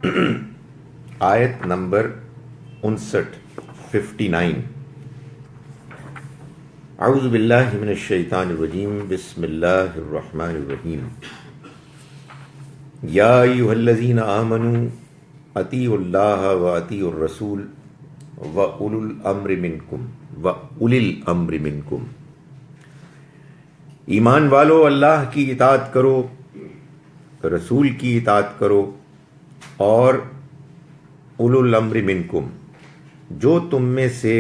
آیت نمبر 59 اعوذ باللہ من الشیطان الرجیم بسم اللہ الرحمن الرحیم یا ایھا الذین آمنوا اطیعوا اللہ واطیعوا الرسول وَأُولِي الْأَمْرِ مِنْكُمْ ایمان والو اللہ کی اطاعت کرو، رسول کی اطاعت کرو اور اولو الامر منکم، جو تم میں سے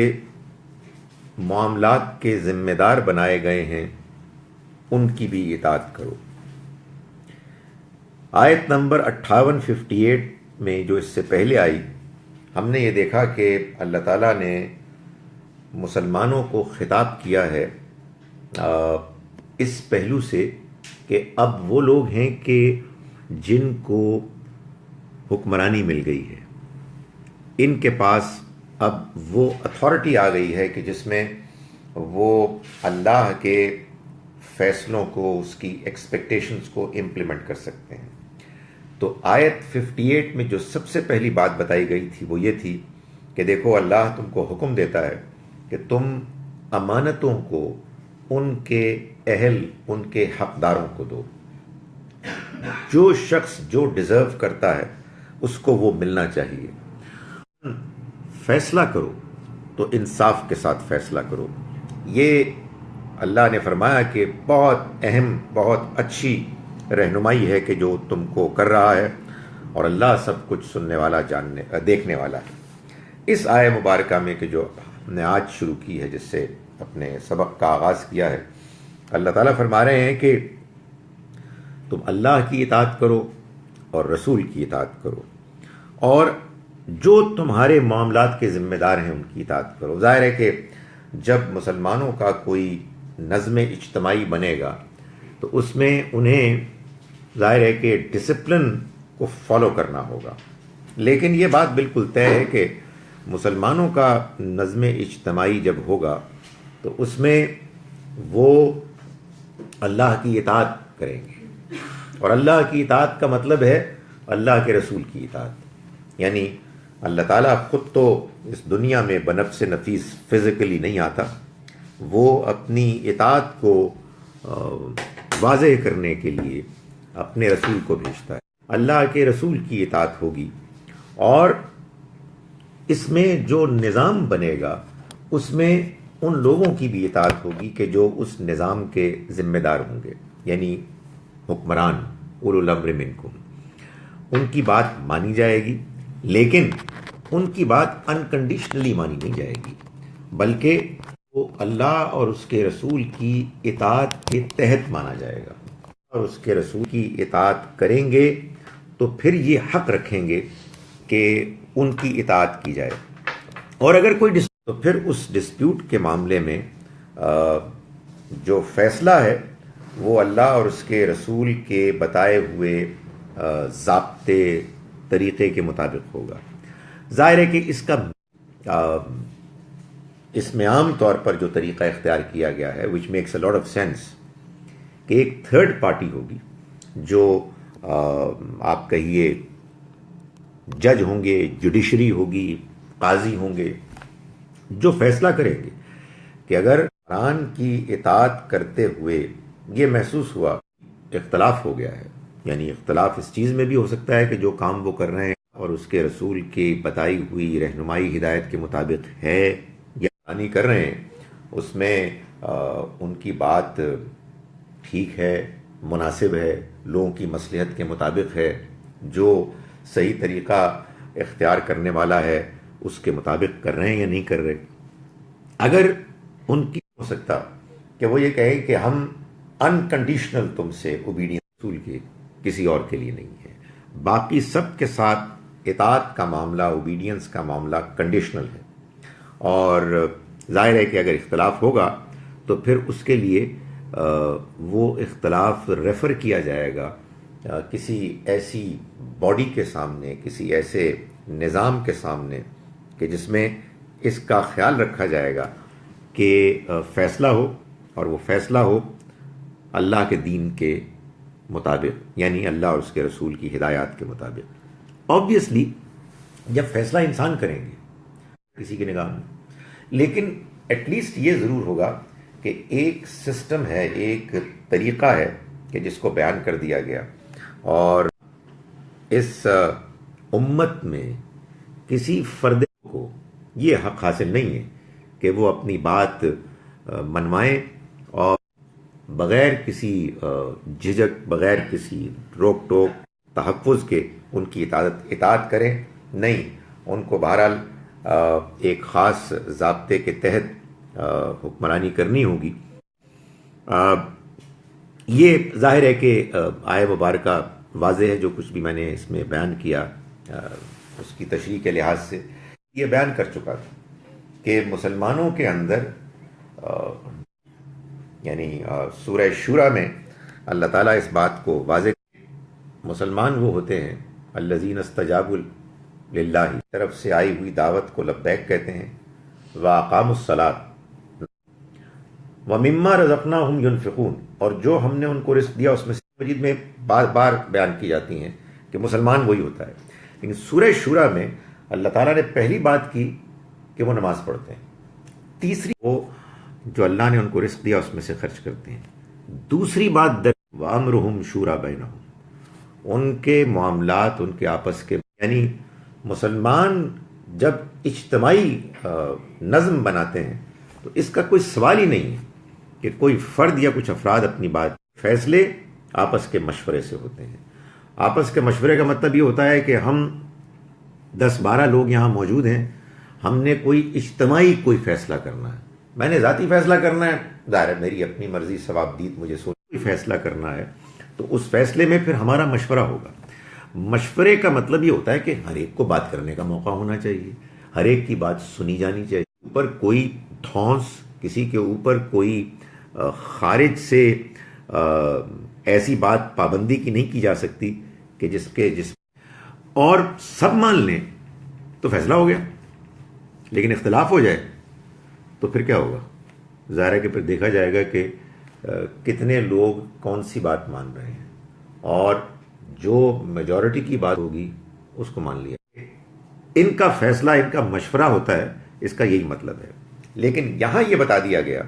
معاملات کے ذمہ دار بنائے گئے ہیں ان کی بھی اطاعت کرو۔ آیت نمبر 58 میں جو اس سے پہلے آئی، ہم نے یہ دیکھا کہ اللہ تعالیٰ نے مسلمانوں کو خطاب کیا ہے اس پہلو سے کہ اب وہ لوگ ہیں کہ جن کو حکمرانی مل گئی ہے، ان کے پاس اب وہ اتھارٹی آ گئی ہے کہ جس میں وہ اللہ کے فیصلوں کو، اس کی ایکسپیکٹیشنز کو امپلیمنٹ کر سکتے ہیں۔ تو آیت 58 میں جو سب سے پہلی بات بتائی گئی تھی وہ یہ تھی کہ دیکھو اللہ تم کو حکم دیتا ہے کہ تم امانتوں کو ان کے اہل، ان کے حقداروں کو دو۔ جو شخص جو ڈیزرو کرتا ہے اس کو وہ ملنا چاہیے۔ فیصلہ کرو تو انصاف کے ساتھ فیصلہ کرو۔ یہ اللہ نے فرمایا کہ بہت اہم، بہت اچھی رہنمائی ہے کہ جو تم کو کر رہا ہے، اور اللہ سب کچھ سننے والا، دیکھنے والا ہے۔ اس آیہ مبارکہ میں کہ جو ہم نے آج شروع کی ہے، جس سے اپنے سبق کا آغاز کیا ہے، اللہ تعالیٰ فرما رہے ہیں کہ تم اللہ کی اطاعت کرو اور رسول کی اطاعت کرو، اور جو تمہارے معاملات کے ذمہ دار ہیں ان کی اطاعت کرو۔ ظاہر ہے کہ جب مسلمانوں کا کوئی نظم اجتماعی بنے گا تو اس میں انہیں ظاہر ہے کہ ڈسپلن کو فالو کرنا ہوگا، لیکن یہ بات بالکل طے ہے کہ مسلمانوں کا نظم اجتماعی جب ہوگا تو اس میں وہ اللہ کی اطاعت کریں گے، اور اللہ کی اطاعت کا مطلب ہے اللہ کے رسول کی اطاعت۔ یعنی اللہ تعالیٰ خود تو اس دنیا میں بنفس نفیس فزیکلی نہیں آتا، وہ اپنی اطاعت کو واضح کرنے کے لیے اپنے رسول کو بھیجتا ہے۔ اللہ کے رسول کی اطاعت ہوگی، اور اس میں جو نظام بنے گا اس میں ان لوگوں کی بھی اطاعت ہوگی کہ جو اس نظام کے ذمہ دار ہوں گے، یعنی حکمران، اولو الامر منکم۔ ان کی بات مانی جائے گی، لیکن ان کی بات انکنڈیشنلی مانی نہیں جائے گی، بلکہ وہ اللہ اور اس کے رسول کی اطاعت کے تحت مانا جائے گا، اور اس کے رسول کی اطاعت کریں گے تو پھر یہ حق رکھیں گے کہ ان کی اطاعت کی جائے، اور اگر کوئی تو پھر اس ڈسپیوٹ کے معاملے میں جو فیصلہ ہے وہ اللہ اور اس کے رسول کے بتائے ہوئے ضابطے طریقے کے مطابق ہوگا۔ ظاہر ہے کہ اس میں عام طور پر جو طریقہ اختیار کیا گیا ہے which makes a lot of sense، کہ ایک تھرڈ پارٹی ہوگی جو آپ کہیے جج ہوں گے، جوڈیشری ہوگی، قاضی ہوں گے، جو فیصلہ کریں گے کہ اگر قرآن کی اطاعت کرتے ہوئے یہ محسوس ہوا اختلاف ہو گیا ہے، یعنی اختلاف اس چیز میں بھی ہو سکتا ہے کہ جو کام وہ کر رہے ہیں اور اس کے رسول کی بتائی ہوئی رہنمائی ہدایت کے مطابق ہے یا نہیں کر رہے ہیں، اس میں ان کی بات ٹھیک ہے، مناسب ہے، لوگوں کی مصلحت کے مطابق ہے، جو صحیح طریقہ اختیار کرنے والا ہے اس کے مطابق کر رہے ہیں یا نہیں کر رہے۔ اگر ان کی ہو سکتا کہ وہ یہ کہیں کہ ہم انکنڈیشنل تم سے اوبیڈینس رسول کے کسی اور کے لیے نہیں ہے، باقی سب کے ساتھ اطاعت کا معاملہ، اوبیڈینس کا معاملہ کنڈیشنل ہے، اور ظاہر ہے کہ اگر اختلاف ہوگا تو پھر اس کے لیے وہ اختلاف ریفر کیا جائے گا کسی ایسی باڈی کے سامنے، کسی ایسے نظام کے سامنے کہ جس میں اس کا خیال رکھا جائے گا کہ فیصلہ ہو، اور وہ فیصلہ ہو اللہ کے دین کے مطابق، یعنی اللہ اور اس کے رسول کی ہدایات کے مطابق۔ آبویسلی جب فیصلہ انسان کریں گے کسی کی نگاہ میں، لیکن ایٹ لیسٹ یہ ضرور ہوگا کہ ایک سسٹم ہے، ایک طریقہ ہے کہ جس کو بیان کر دیا گیا، اور اس امت میں کسی فرد کو یہ حق حاصل نہیں ہے کہ وہ اپنی بات منوائیں اور بغیر کسی جھجک، بغیر کسی روک ٹوک تحفظ کے ان کی اطاعت کریں. نہیں، ان کو بہرحال ایک خاص ضابطے کے تحت حکمرانی کرنی ہوگی. یہ ظاہر ہے کہ آیہ مبارکہ واضح ہے، جو کچھ بھی میں نے اس میں بیان کیا اس کی تشریح کے لحاظ سے یہ بیان کر چکا تھا کہ مسلمانوں کے اندر یعنی سورہ شورى میں اللہ تعالیٰ اس بات کو واضح، مسلمان وہ ہوتے ہیں الذین استجابوا للہ، طرف سے آئی ہوئی دعوت کو لبیک کہتے ہیں، واقاموا الصلاۃ ومما رزقناہم ینفقون، اور جو ہم نے ان کو رزق دیا اس میں سے مجید میں بار بار بیان کی جاتی ہیں کہ مسلمان وہی ہوتا ہے. لیکن سورہ شورى میں اللہ تعالیٰ نے پہلی بات کی کہ وہ نماز پڑھتے ہیں، تیسری وہ جو اللہ نے ان کو رزق دیا اس میں سے خرچ کرتے ہیں، دوسری بات وَأَمْرُهُمْ شُورَى بَيْنَهُمْ، ان کے معاملات ان کے آپس کے، یعنی مسلمان جب اجتماعی نظم بناتے ہیں تو اس کا کوئی سوال ہی نہیں ہے کہ کوئی فرد یا کچھ افراد اپنی بات، فیصلے آپس کے مشورے سے ہوتے ہیں. آپس کے مشورے کا مطلب یہ ہوتا ہے کہ ہم 10-12 لوگ یہاں موجود ہیں، ہم نے کوئی اجتماعی کوئی فیصلہ کرنا ہے. میں نے ذاتی فیصلہ کرنا ہے، ظاہر ہے میری اپنی مرضی، ثواب دید مجھے کوئی فیصلہ کرنا ہے تو اس فیصلے میں پھر ہمارا مشورہ ہوگا. مشورے کا مطلب یہ ہوتا ہے کہ ہر ایک کو بات کرنے کا موقع ہونا چاہیے، ہر ایک کی بات سنی جانی چاہیے، اوپر کوئی دھونس، کسی کے اوپر کوئی خارج سے ایسی بات پابندی کی نہیں کی جا سکتی کہ جس اور سب مان لیں تو فیصلہ ہو گیا. لیکن اختلاف ہو جائے تو پھر کیا ہوگا؟ ظاہر ہے کہ پھر دیکھا جائے گا کہ کتنے لوگ کون سی بات مان رہے ہیں، اور جو میجورٹی کی بات ہوگی اس کو مان لیا. ان کا فیصلہ، ان کا مشورہ ہوتا ہے، اس کا یہی مطلب ہے. لیکن یہاں یہ بتا دیا گیا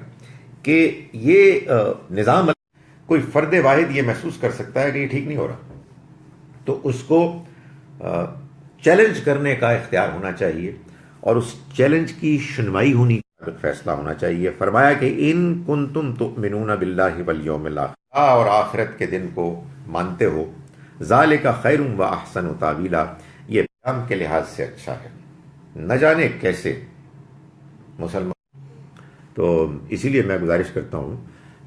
کہ یہ نظام، کوئی فرد واحد یہ محسوس کر سکتا ہے کہ یہ ٹھیک نہیں ہو رہا تو اس کو چیلنج کرنے کا اختیار ہونا چاہیے، اور اس چیلنج کی شنوائی ہونی، فیصلہ ہونا چاہیے. فرمایا کہ ان کنتم تؤمنون باللہ والیوم الاخر، اور آخرت کے دن کو مانتے ہو، ذالک خیر و احسن تاویلا، یہ پیغام کے لحاظ سے اچھا ہے، نہ جانے کیسے مسلمان. تو اسی لیے میں گزارش کرتا ہوں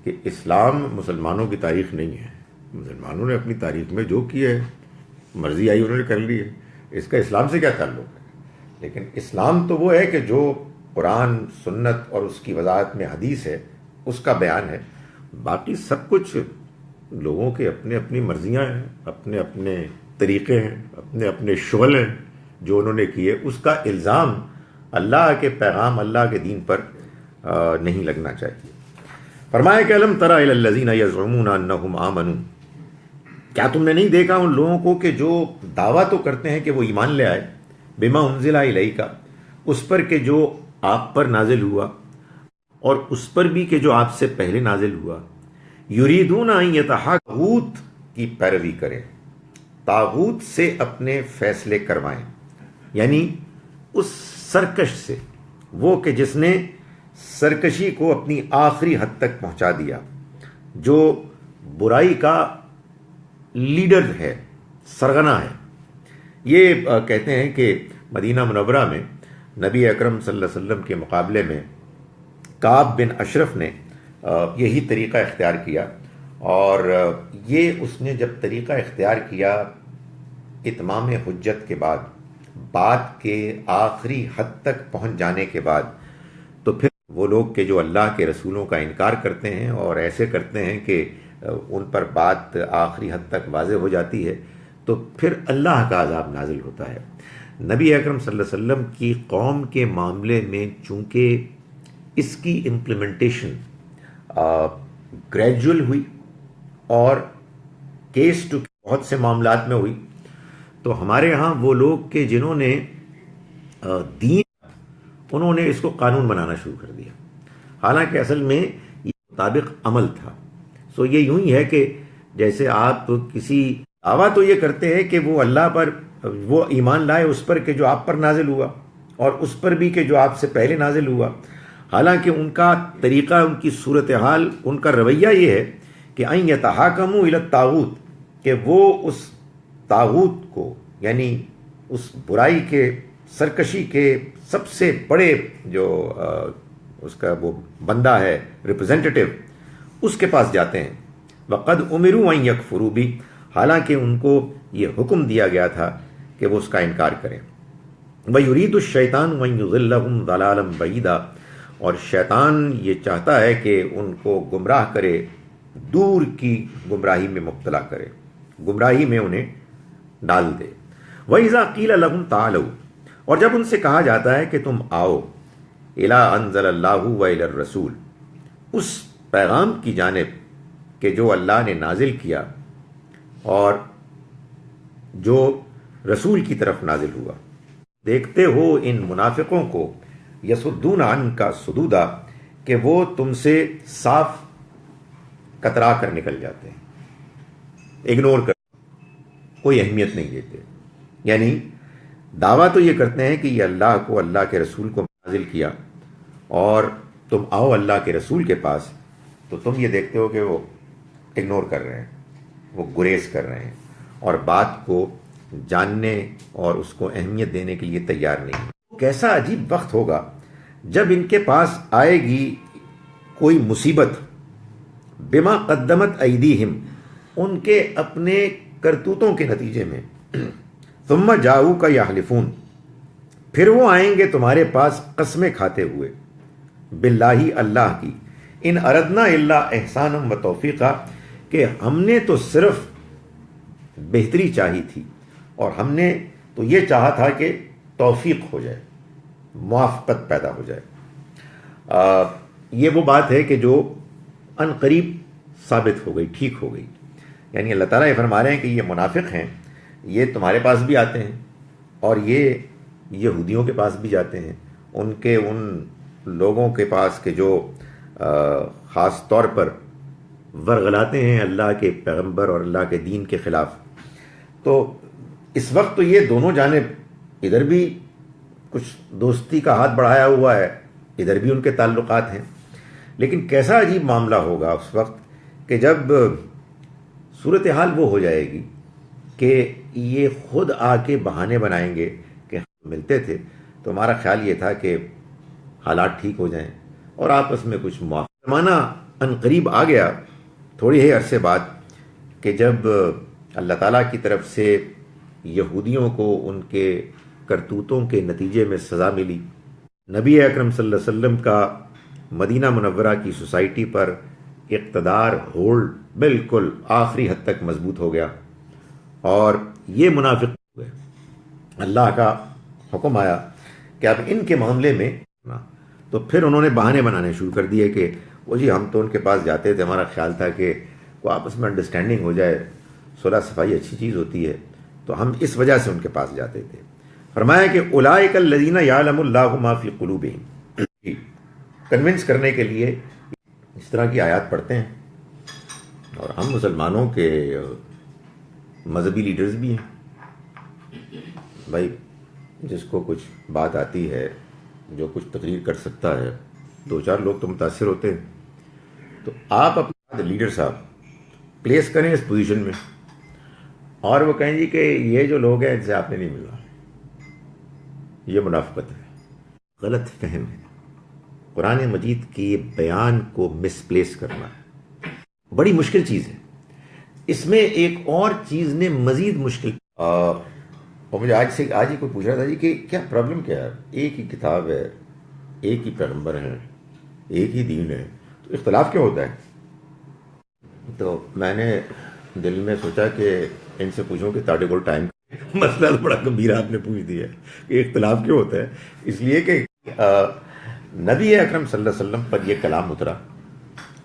کہ اسلام مسلمانوں کی تاریخ نہیں ہے. مسلمانوں نے اپنی تاریخ میں جو کیا ہے، مرضی آئی انہوں نے کر لی ہے، اس کا اسلام سے کیا تعلق ہے. لیکن اسلام تو وہ ہے کہ جو قرآن، سنت اور اس کی وضاحت میں حدیث ہے اس کا بیان ہے. باقی سب کچھ لوگوں کے اپنے اپنی مرضیاں ہیں، اپنے اپنے طریقے ہیں، اپنے اپنے شغل ہیں جو انہوں نے کیے. اس کا الزام اللہ کے پیغام، اللہ کے دین پر نہیں لگنا چاہیے. فرمایا کہ الم تری الی الذین یزعمون انہم آمنوا، کیا تم نے نہیں دیکھا ان لوگوں کو کہ جو دعویٰ تو کرتے ہیں کہ وہ ایمان لے آئے، بما انزل الیک، اس پر کہ جو آپ پر نازل ہوا، اور اس پر بھی کہ جو آپ سے پہلے نازل ہوا. یریدون ان یتحاکموا، طاغوت کی پیروی کریں، طاغوت سے اپنے فیصلے کروائیں، یعنی اس سرکش سے، وہ کہ جس نے سرکشی کو اپنی آخری حد تک پہنچا دیا، جو برائی کا لیڈر ہے، سرغنہ ہے. یہ کہتے ہیں کہ مدینہ منورہ میں نبی اکرم صلی اللہ علیہ وسلم کے مقابلے میں کعب بن اشرف نے یہی طریقہ اختیار کیا، اور یہ اس نے جب طریقہ اختیار کیا اتمام حجت کے بعد، بات کے آخری حد تک پہنچ جانے کے بعد، تو پھر وہ لوگ کہ جو اللہ کے رسولوں کا انکار کرتے ہیں اور ایسے کرتے ہیں کہ ان پر بات آخری حد تک واضح ہو جاتی ہے، تو پھر اللہ کا عذاب نازل ہوتا ہے. نبی اکرم صلی اللہ علیہ وسلم کی قوم کے معاملے میں چونکہ اس کی امپلیمنٹیشن گریجول ہوئی اور کیس ٹو بہت سے معاملات میں ہوئی، تو ہمارے ہاں وہ لوگ کہ جنہوں نے دین، انہوں نے اس کو قانون بنانا شروع کر دیا، حالانکہ اصل میں یہ مطابق عمل تھا۔ سو یہ یوں ہی ہے کہ جیسے آپ کسی دعویٰ تو یہ کرتے ہیں کہ وہ اللہ پر وہ ایمان لائے اس پر کہ جو آپ پر نازل ہوا، اور اس پر بھی کہ جو آپ سے پہلے نازل ہوا، حالانکہ ان کا طریقہ، ان کی صورتحال، ان کا رویہ یہ ہے کہ ان یتحاکموا الی الطاغوت، کہ وہ اس طاغوت کو، یعنی اس برائی کے، سرکشی کے سب سے بڑے جو اس کا وہ بندہ ہے، ریپرزینٹیٹو، اس کے پاس جاتے ہیں۔ وقد امروا ان یکفروا بھی، حالانکہ ان کو یہ حکم دیا گیا تھا کہ وہ اس کا انکار کریں۔ وَيُرِيدُ الشَّيْطَانُ أَن يُضِلَّهُمْ ضَلَالًا بَعِيدًا، اور شیطان یہ چاہتا ہے کہ ان کو گمراہ کرے، دور کی گمراہی میں مبتلا کرے، گمراہی میں انہیں ڈال دے۔ وَإِذَا قِيلَ لَهُمْ تَعَالَوْا، اور جب ان سے کہا جاتا ہے کہ تم آؤ، إِلَىٰ أَنزَلَ اللَّهُ وَإِلَى الرَّسُولِ، اس پیغام کی جانب کہ جو اللہ نے نازل کیا اور جو رسول کی طرف نازل ہوا، دیکھتے ہو ان منافقوں کو، یصدون عنک صدودا، کہ وہ تم سے صاف کترا کر نکل جاتے ہیں، اگنور کر، کوئی اہمیت نہیں دیتے۔ یعنی دعویٰ تو یہ کرتے ہیں کہ یہ اللہ کو، اللہ کے رسول کو نازل کیا، اور تم آؤ اللہ کے رسول کے پاس، تو تم یہ دیکھتے ہو کہ وہ اگنور کر رہے ہیں، وہ گریز کر رہے ہیں، اور بات کو جاننے اور اس کو اہمیت دینے کے لیے تیار نہیں۔ کیسا عجیب وقت ہوگا جب ان کے پاس آئے گی کوئی مصیبت، بما قدمت ایدیہم، ان کے اپنے کرتوتوں کے نتیجے میں، ثم جاؤک یحلفون، پھر وہ آئیں گے تمہارے پاس قسمیں کھاتے ہوئے، باللہ، اللہ کی، ان اردنا الا احسانا و توفیقا، کہ ہم نے تو صرف بہتری چاہی تھی، اور ہم نے تو یہ چاہا تھا کہ توفیق ہو جائے، موافقت پیدا ہو جائے۔ یہ وہ بات ہے کہ جو ان قریب ثابت ہو گئی، ٹھیک ہو گئی۔ یعنی اللہ تعالیٰ یہ فرما رہے ہیں کہ یہ منافق ہیں، یہ تمہارے پاس بھی آتے ہیں، اور یہ یہودیوں کے پاس بھی جاتے ہیں، ان کے ان لوگوں کے پاس کہ جو خاص طور پر ورغلاتے ہیں اللہ کے پیغمبر اور اللہ کے دین کے خلاف۔ تو اس وقت تو یہ دونوں جانب، ادھر بھی کچھ دوستی کا ہاتھ بڑھایا ہوا ہے، ادھر بھی ان کے تعلقات ہیں، لیکن کیسا عجیب معاملہ ہوگا اس وقت کہ جب صورتحال وہ ہو جائے گی کہ یہ خود آ کے بہانے بنائیں گے کہ ہم ملتے تھے تو ہمارا خیال یہ تھا کہ حالات ٹھیک ہو جائیں اور آپس میں کچھ موافقت۔ زمانہ ان قریب آ گیا، تھوڑی ہی عرصے بعد، کہ جب اللہ تعالیٰ کی طرف سے یہودیوں کو ان کے کرتوتوں کے نتیجے میں سزا ملی، نبی اکرم صلی اللہ علیہ وسلم کا مدینہ منورہ کی سوسائٹی پر اقتدار، ہولڈ بالکل آخری حد تک مضبوط ہو گیا، اور یہ منافق ہوئے۔ اللہ کا حکم آیا کہ اب ان کے معاملے میں، تو پھر انہوں نے بہانے بنانے شروع کر دیے کہ وہ جی ہم تو ان کے پاس جاتے تھے، ہمارا خیال تھا کہ وہ آپس میں انڈرسٹینڈنگ ہو جائے، صلح صفائی اچھی چیز ہوتی ہے، تو ہم اس وجہ سے ان کے پاس جاتے تھے۔ فرمایا کہ اولئک الذین یعلم اللہ ما فی قلوبہم، کنونس کرنے کے لیے اس طرح کی آیات پڑھتے ہیں، اور ہم مسلمانوں کے مذہبی لیڈرز بھی ہیں، بھائی جس کو کچھ بات آتی ہے، جو کچھ تقریر کر سکتا ہے، دو چار لوگ تو متاثر ہوتے ہیں، تو آپ اپنے لیڈر صاحب پلیس کریں اس پوزیشن میں، اور وہ کہیں جی کہ یہ جو لوگ ہیں ان سے آپ نے نہیں ملنا، یہ منافقت ہے، غلط فہم ہے۔ قرآن مجید کی بیان کو مس پلیس کرنا بڑی مشکل چیز ہے۔ اس میں ایک اور چیز نے مزید مشکل، اور مجھے آج ہی کوئی پوچھ رہا تھا جی کہ کیا پرابلم کیا ہے، ایک ہی کتاب ہے، ایک ہی پیغمبر ہیں، ایک ہی دین ہے، تو اختلاف کیوں ہوتا ہے؟ تو میں نے دل میں سوچا کہ ان سے پوچھوں کہ تاڑے کول ٹائم، مسئلہ تو بڑا گمبھیر آپ نے پوچھ دیا ہے کہ اختلاف کیوں ہوتا ہے۔ اس لیے کہ نبی اکرم صلی اللہ علیہ وسلم پر یہ کلام اترا،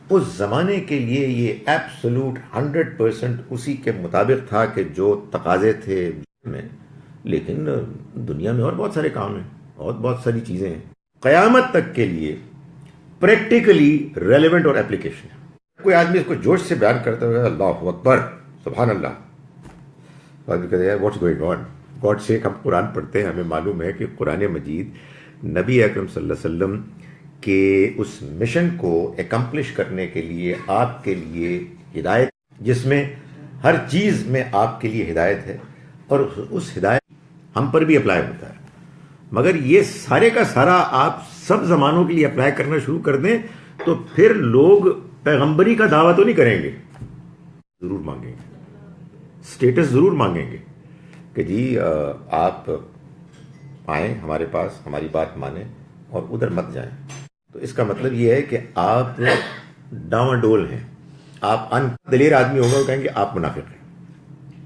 اس زمانے کے لیے یہ ایبسولوٹ 100% اسی کے مطابق تھا کہ جو تقاضے تھے، میں، لیکن دنیا میں اور بہت سارے کام ہیں اور بہت ساری چیزیں ہیں قیامت تک کے لیے پریکٹیکلی ریلیونٹ اور اپلیکیشن ہے. کوئی آدمی اس کو جوش سے بیان کرتا ہوگا اللہ اکبر سبحان اللہ، آدمی کہتے ہیں واٹس گوئنگ آن. گاڈ سے ہم قرآن پڑھتے ہیں، ہمیں معلوم ہے کہ قرآن مجید نبی اکرم صلی اللہ علیہ وسلم کے اس مشن کو اکمپلش کرنے کے لیے آپ کے لیے ہدایت، جس میں ہر چیز میں آپ کے لیے ہدایت ہے، اور اس ہدایت ہم پر بھی اپلائی ہوتا ہے. مگر یہ سارے کا سارا آپ سب زمانوں کے لیے اپلائی کرنا شروع کر دیں تو پھر لوگ پیغمبری کا دعویٰ تو نہیں کریں گے، ضرور مانگیں گے، اسٹیٹس ضرور مانگیں گے کہ جی آپ آئیں ہمارے پاس، ہماری بات مانیں اور ادھر مت جائیں. تو اس کا مطلب یہ ہے کہ آپ ڈاواں ڈول ہیں، آپ ان دلیر آدمی ہوگا وہ کہیں گے آپ منافق ہیں،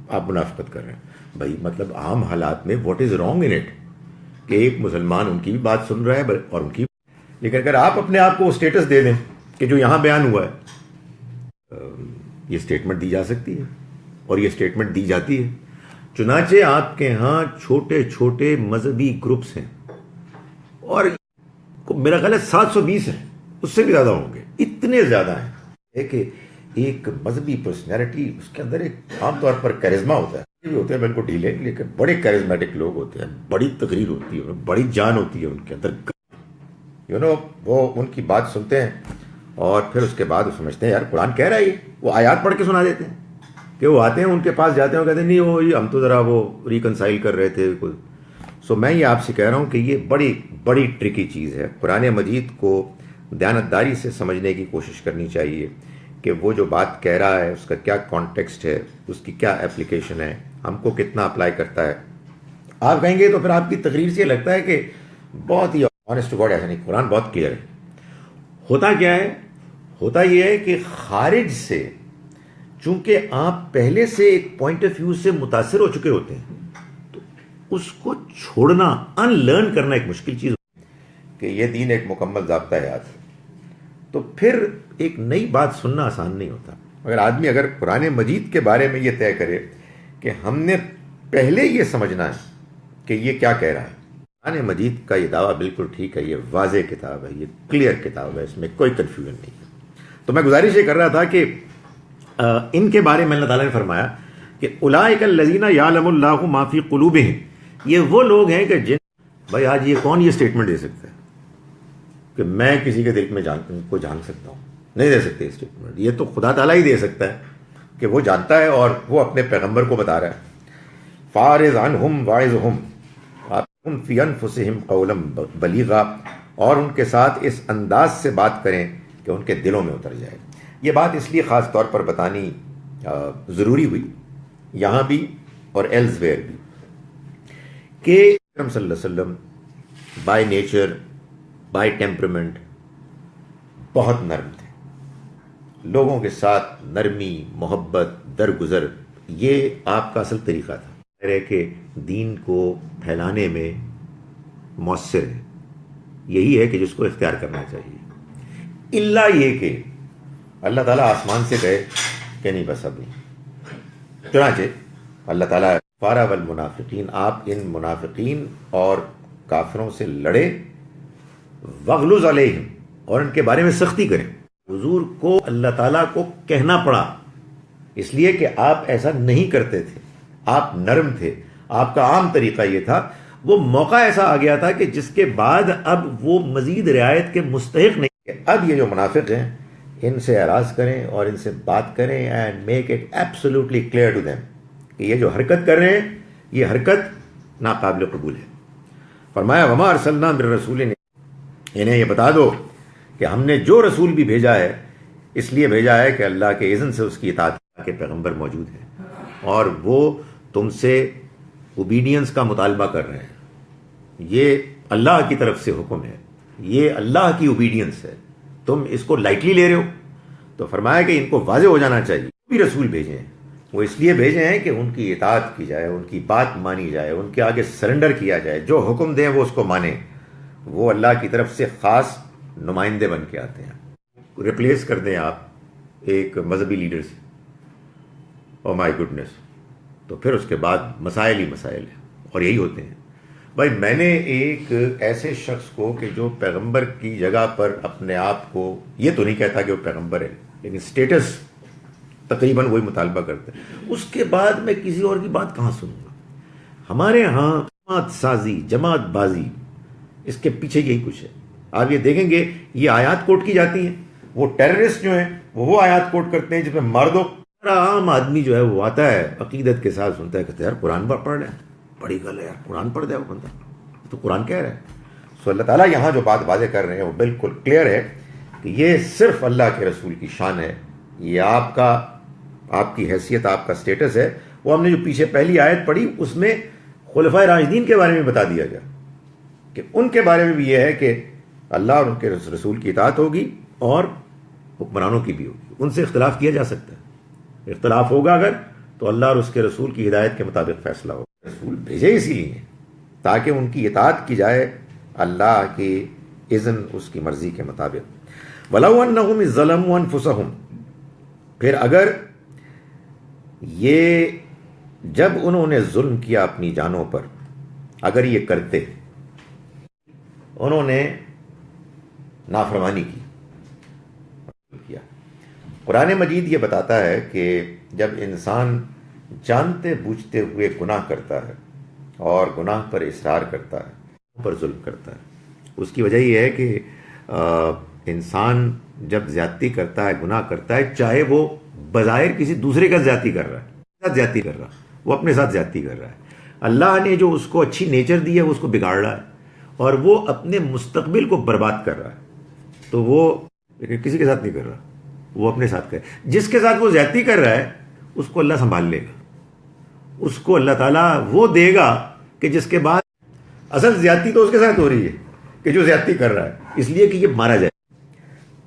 آپ منافقت کر رہے ہیں. بھائی مطلب عام حالات میں what is wrong in it کہ ایک مسلمان ان کی بھی بات سن رہا ہے اور ان کی، لیکن اگر آپ اپنے آپ کو وہ اسٹیٹس دے دیں کہ جو یہاں بیان ہوا ہے، یہ اسٹیٹمنٹ دی جا سکتی ہے اور یہ اسٹیٹمنٹ دی جاتی ہے. چنانچہ آپ کے ہاں چھوٹے چھوٹے مذہبی گروپس ہیں اور میرا خیال ہے 720 ہیں، اس سے بھی زیادہ ہوں گے، اتنے زیادہ ہیں کہ ایک مذہبی پرسنالٹی اس کے اندر ایک عام طور پر کیرزما ہوتا ہے، یہ بھی ہوتے ہیں بالکل ڈھیلے لیکن بڑے کیرزمیٹک لوگ ہوتے ہیں، بڑی تقریر ہوتی ہے، بڑی جان ہوتی ہے ان کے اندر، وہ ان کی بات سنتے ہیں اور پھر اس کے بعد وہ سمجھتے ہیں یار قرآن کہہ رہا ہے، وہ آیات پڑھ کے سنا دیتے ہیں کہ وہ آتے ہیں ان کے پاس جاتے ہیں اور کہتے ہیں نہیں وہ ہم تو ذرا وہ ریکنسائل کر رہے تھے. سو میں یہ آپ سے کہہ رہا ہوں کہ یہ بڑی بڑی ٹرکی چیز ہے. قرآن مجید کو دیانتداری سے سمجھنے کی کوشش کرنی چاہیے کہ وہ جو بات کہہ رہا ہے اس کا کیا کانٹیکسٹ ہے، اس کی کیا اپلیکیشن ہے، ہم کو کتنا اپلائی کرتا ہے. آپ کہیں گے تو پھر آپ کی تقریر سے لگتا ہے کہ بہت ہی آنیسٹ ٹو گاڈ، ایسا نہیں، قرآن بہت کلیئر ہے. ہوتا کیا ہے؟ ہوتا یہ ہے کہ خارج سے چونکہ آپ پہلے سے ایک پوائنٹ آف ویو سے متاثر ہو چکے ہوتے ہیں تو اس کو چھوڑنا، ان لرن کرنا ایک مشکل چیز کہ یہ دین ایک مکمل ضابطہ حیات ہے. تو پھر ایک نئی بات سننا آسان نہیں ہوتا. اگر آدمی اگر قرآن مجید کے بارے میں یہ طے کرے کہ ہم نے پہلے یہ سمجھنا ہے کہ یہ کیا کہہ رہا ہے. قرآن مجید کا یہ دعویٰ بالکل ٹھیک ہے، یہ واضح کتاب ہے، یہ کلیئر کتاب ہے، اس میں کوئی کنفیوژن نہیں ہے. تو میں گزارش یہ کر رہا تھا کہ ان کے بارے میں اللہ تعالیٰ نے فرمایا کہ اولئک الذین یعلم اللہ ما فی قلوبہم، یہ وہ لوگ ہیں کہ جن، بھائی آج یہ کون یہ اسٹیٹمنٹ دے سکتا ہے کہ میں کسی کے دل میں کو جان سکتا ہوں؟ نہیں دے سکتے اسٹیٹمنٹ، یہ تو خدا تعالیٰ ہی دے سکتا ہے کہ وہ جانتا ہے اور وہ اپنے پیغمبر کو بتا رہا ہے. فاعرض عنہم واعظہم وقل فی انفسہم قولا بلیغا، اور ان کے ساتھ اس انداز سے بات کریں کہ ان کے دلوں میں اتر جائے. یہ بات اس لیے خاص طور پر بتانی ضروری ہوئی یہاں بھی اور ایلزویئر بھی کہ اکرم صلی اللہ علیہ وسلم بائی نیچر، بائی ٹیمپرمنٹ بہت نرم تھے. لوگوں کے ساتھ نرمی، محبت، درگزر، یہ آپ کا اصل طریقہ تھا ہے کہ دین کو پھیلانے میں مؤثر ہے. یہی ہے کہ جس کو اختیار کرنا چاہیے. الا یہ کہ اللہ تعالیٰ آسمان سے کہے کہ نہیں بس اب نہیں. چنانچہ اللہ تعالیٰ فارغ المنافقین، آپ ان منافقین اور کافروں سے لڑے، وغلظ علیہم، اور ان کے بارے میں سختی کریں. حضور کو اللہ تعالیٰ کو کہنا پڑا اس لیے کہ آپ ایسا نہیں کرتے تھے، آپ نرم تھے، آپ کا عام طریقہ یہ تھا. وہ موقع ایسا آ گیا تھا کہ جس کے بعد اب وہ مزید رعایت کے مستحق نہیں کہ اب یہ جو منافق ہیں ان سے اعراض کریں اور ان سے بات کریں and make it absolutely clear to them کہ یہ جو حرکت کر رہے ہیں یہ حرکت ناقابل قبول ہے. فرمایا وما ارسلنا من رسول، انہیں یہ بتا دو کہ ہم نے جو رسول بھی بھیجا ہے اس لیے بھیجا ہے کہ اللہ کے اذن سے اس کی اطاعت کے پیغمبر موجود ہیں اور وہ تم سے اوبیڈینس کا مطالبہ کر رہے ہیں. یہ اللہ کی طرف سے حکم ہے، یہ اللہ کی اوبیڈینس ہے، تم اس کو لائٹلی لے رہے ہو. تو فرمایا کہ ان کو واضح ہو جانا چاہیے. بھی رسول بھیجے ہیں وہ اس لیے بھیجے ہیں کہ ان کی اطاعت کی جائے، ان کی بات مانی جائے، ان کے آگے سرنڈر کیا جائے، جو حکم دیں وہ اس کو مانیں. وہ اللہ کی طرف سے خاص نمائندے بن کے آتے ہیں. ریپلیس کر دیں آپ ایک مذہبی لیڈر سے، او مائی گڈنس، تو پھر اس کے بعد مسائل ہی مسائل ہیں، اور یہی ہوتے ہیں۔ بھائی میں نے ایک ایسے شخص کو کہ جو پیغمبر کی جگہ پر اپنے آپ کو، یہ تو نہیں کہتا کہ وہ پیغمبر ہے، لیکن سٹیٹس تقریباً وہی مطالبہ کرتے ہیں، اس کے بعد میں کسی اور کی بات کہاں سنوں گا؟ ہمارے ہاں جماعت سازی، جماعت بازی، اس کے پیچھے یہی کچھ ہے۔ آپ یہ دیکھیں گے یہ آیات کوٹ کی جاتی ہیں، وہ ٹیررسٹ جو ہیں وہ آیات کوٹ کرتے ہیں جس میں مار دو۔ عام آدمی جو ہے وہ آتا ہے عقیدت کے ساتھ، سنتا ہے، کہتے ہیں یار قرآن پڑھ رہے ہیں، بڑی گل ہے یار، قرآن پڑھ دے وہ بندہ، تو قرآن کہہ رہا ہے۔ سو اللہ تعالیٰ یہاں جو بات واضح کر رہے ہیں وہ بالکل کلیئر ہے کہ یہ صرف اللہ کے رسول کی شان ہے، یہ آپ کی حیثیت، آپ کا سٹیٹس ہے۔ وہ ہم نے جو پیچھے پہلی آیت پڑھی اس میں خلفائے راشدین کے بارے میں بتا دیا گیا کہ ان کے بارے میں بھی یہ ہے کہ اللہ اور ان کے رسول کی اطاعت ہوگی اور حکمرانوں کی بھی ہوگی، ان سے اختلاف کیا جا سکتا ہے، اختلاف ہوگا اگر تو اللہ اور اس کے رسول کی ہدایت کے مطابق فیصلہ ہوگا۔ رسول بھیجے اسی لیے تاکہ ان کی اطاعت کی جائے اللہ کی اذن، اس کی مرضی کے مطابق۔ وَلَوْ أَنَّهُمْ إِذْ ظَلَمُوا أَنفُسَهُمْ، پھر اگر یہ جب انہوں نے ظلم کیا اپنی جانوں پر، اگر یہ کرتے، انہوں نے نافرمانی کیا۔ قرآن مجید یہ بتاتا ہے کہ جب انسان جانتے بوجھتے ہوئے گناہ کرتا ہے اور گناہ پر اصرار کرتا ہے، پر ظلم کرتا ہے، اس کی وجہ یہ ہے کہ انسان جب زیادتی کرتا ہے، گناہ کرتا ہے، چاہے وہ بظاہر کسی دوسرے کا زیادتی کر رہا ہے، وہ اپنے ساتھ زیادتی کر رہا ہے، اللہ نے جو اس کو اچھی نیچر دی ہے وہ اس کو بگاڑ رہا ہے اور وہ اپنے مستقبل کو برباد کر رہا ہے، تو وہ کسی کے ساتھ نہیں کر رہا، وہ اپنے ساتھ کر، جس کے ساتھ وہ زیادتی کر رہا ہے اس کو اللہ سنبھال لے گا، اس کو اللہ تعالیٰ وہ دے گا کہ جس کے بعد اصل زیادتی تو اس کے ساتھ ہو رہی ہے کہ جو زیادتی کر رہا ہے، اس لیے کہ یہ مارا جائے۔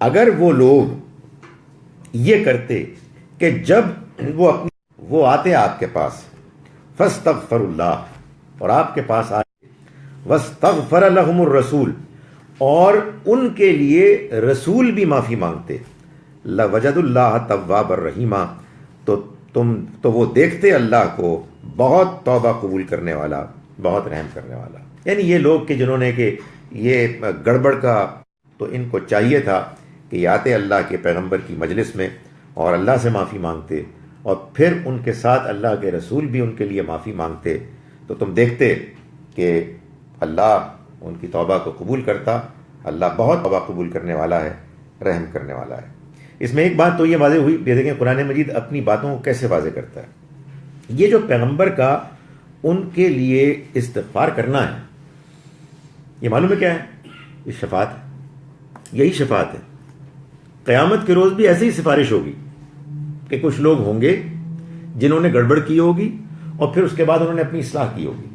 اگر وہ لوگ یہ کرتے کہ جب وہ آتے آپ کے پاس، فاستغفر اللہ، اور آپ کے پاس آتے، واستغفر لهم الرسول، اور ان کے لیے رسول بھی معافی مانگتے، لوجد اللہ توابا رحیما، تو وہ دیکھتے اللہ کو بہت توبہ قبول کرنے والا، بہت رحم کرنے والا۔ یعنی یہ لوگ کہ جنہوں نے کہ یہ گڑبڑ کا، تو ان کو چاہیے تھا کہ یہ آتے اللہ کے پیغمبر کی مجلس میں اور اللہ سے معافی مانگتے، اور پھر ان کے ساتھ اللہ کے رسول بھی ان کے لیے معافی مانگتے، تو تم دیکھتے کہ اللہ ان کی توبہ کو قبول کرتا۔ اللہ بہت توبہ قبول کرنے والا ہے، رحم کرنے والا ہے۔ اس میں ایک بات تو یہ واضح ہوئی، یہ دیکھیں قرآن مجید اپنی باتوں کو کیسے واضح کرتا ہے۔ یہ جو پیغمبر کا ان کے لیے استغفار کرنا ہے، یہ معلوم ہے کیا ہے؟ یہ شفاعت ہے، یہی شفاعت ہے۔ قیامت کے روز بھی ایسی ہی سفارش ہوگی کہ کچھ لوگ ہوں گے جنہوں نے گڑبڑ کی ہوگی اور پھر اس کے بعد انہوں نے اپنی اصلاح کی ہوگی،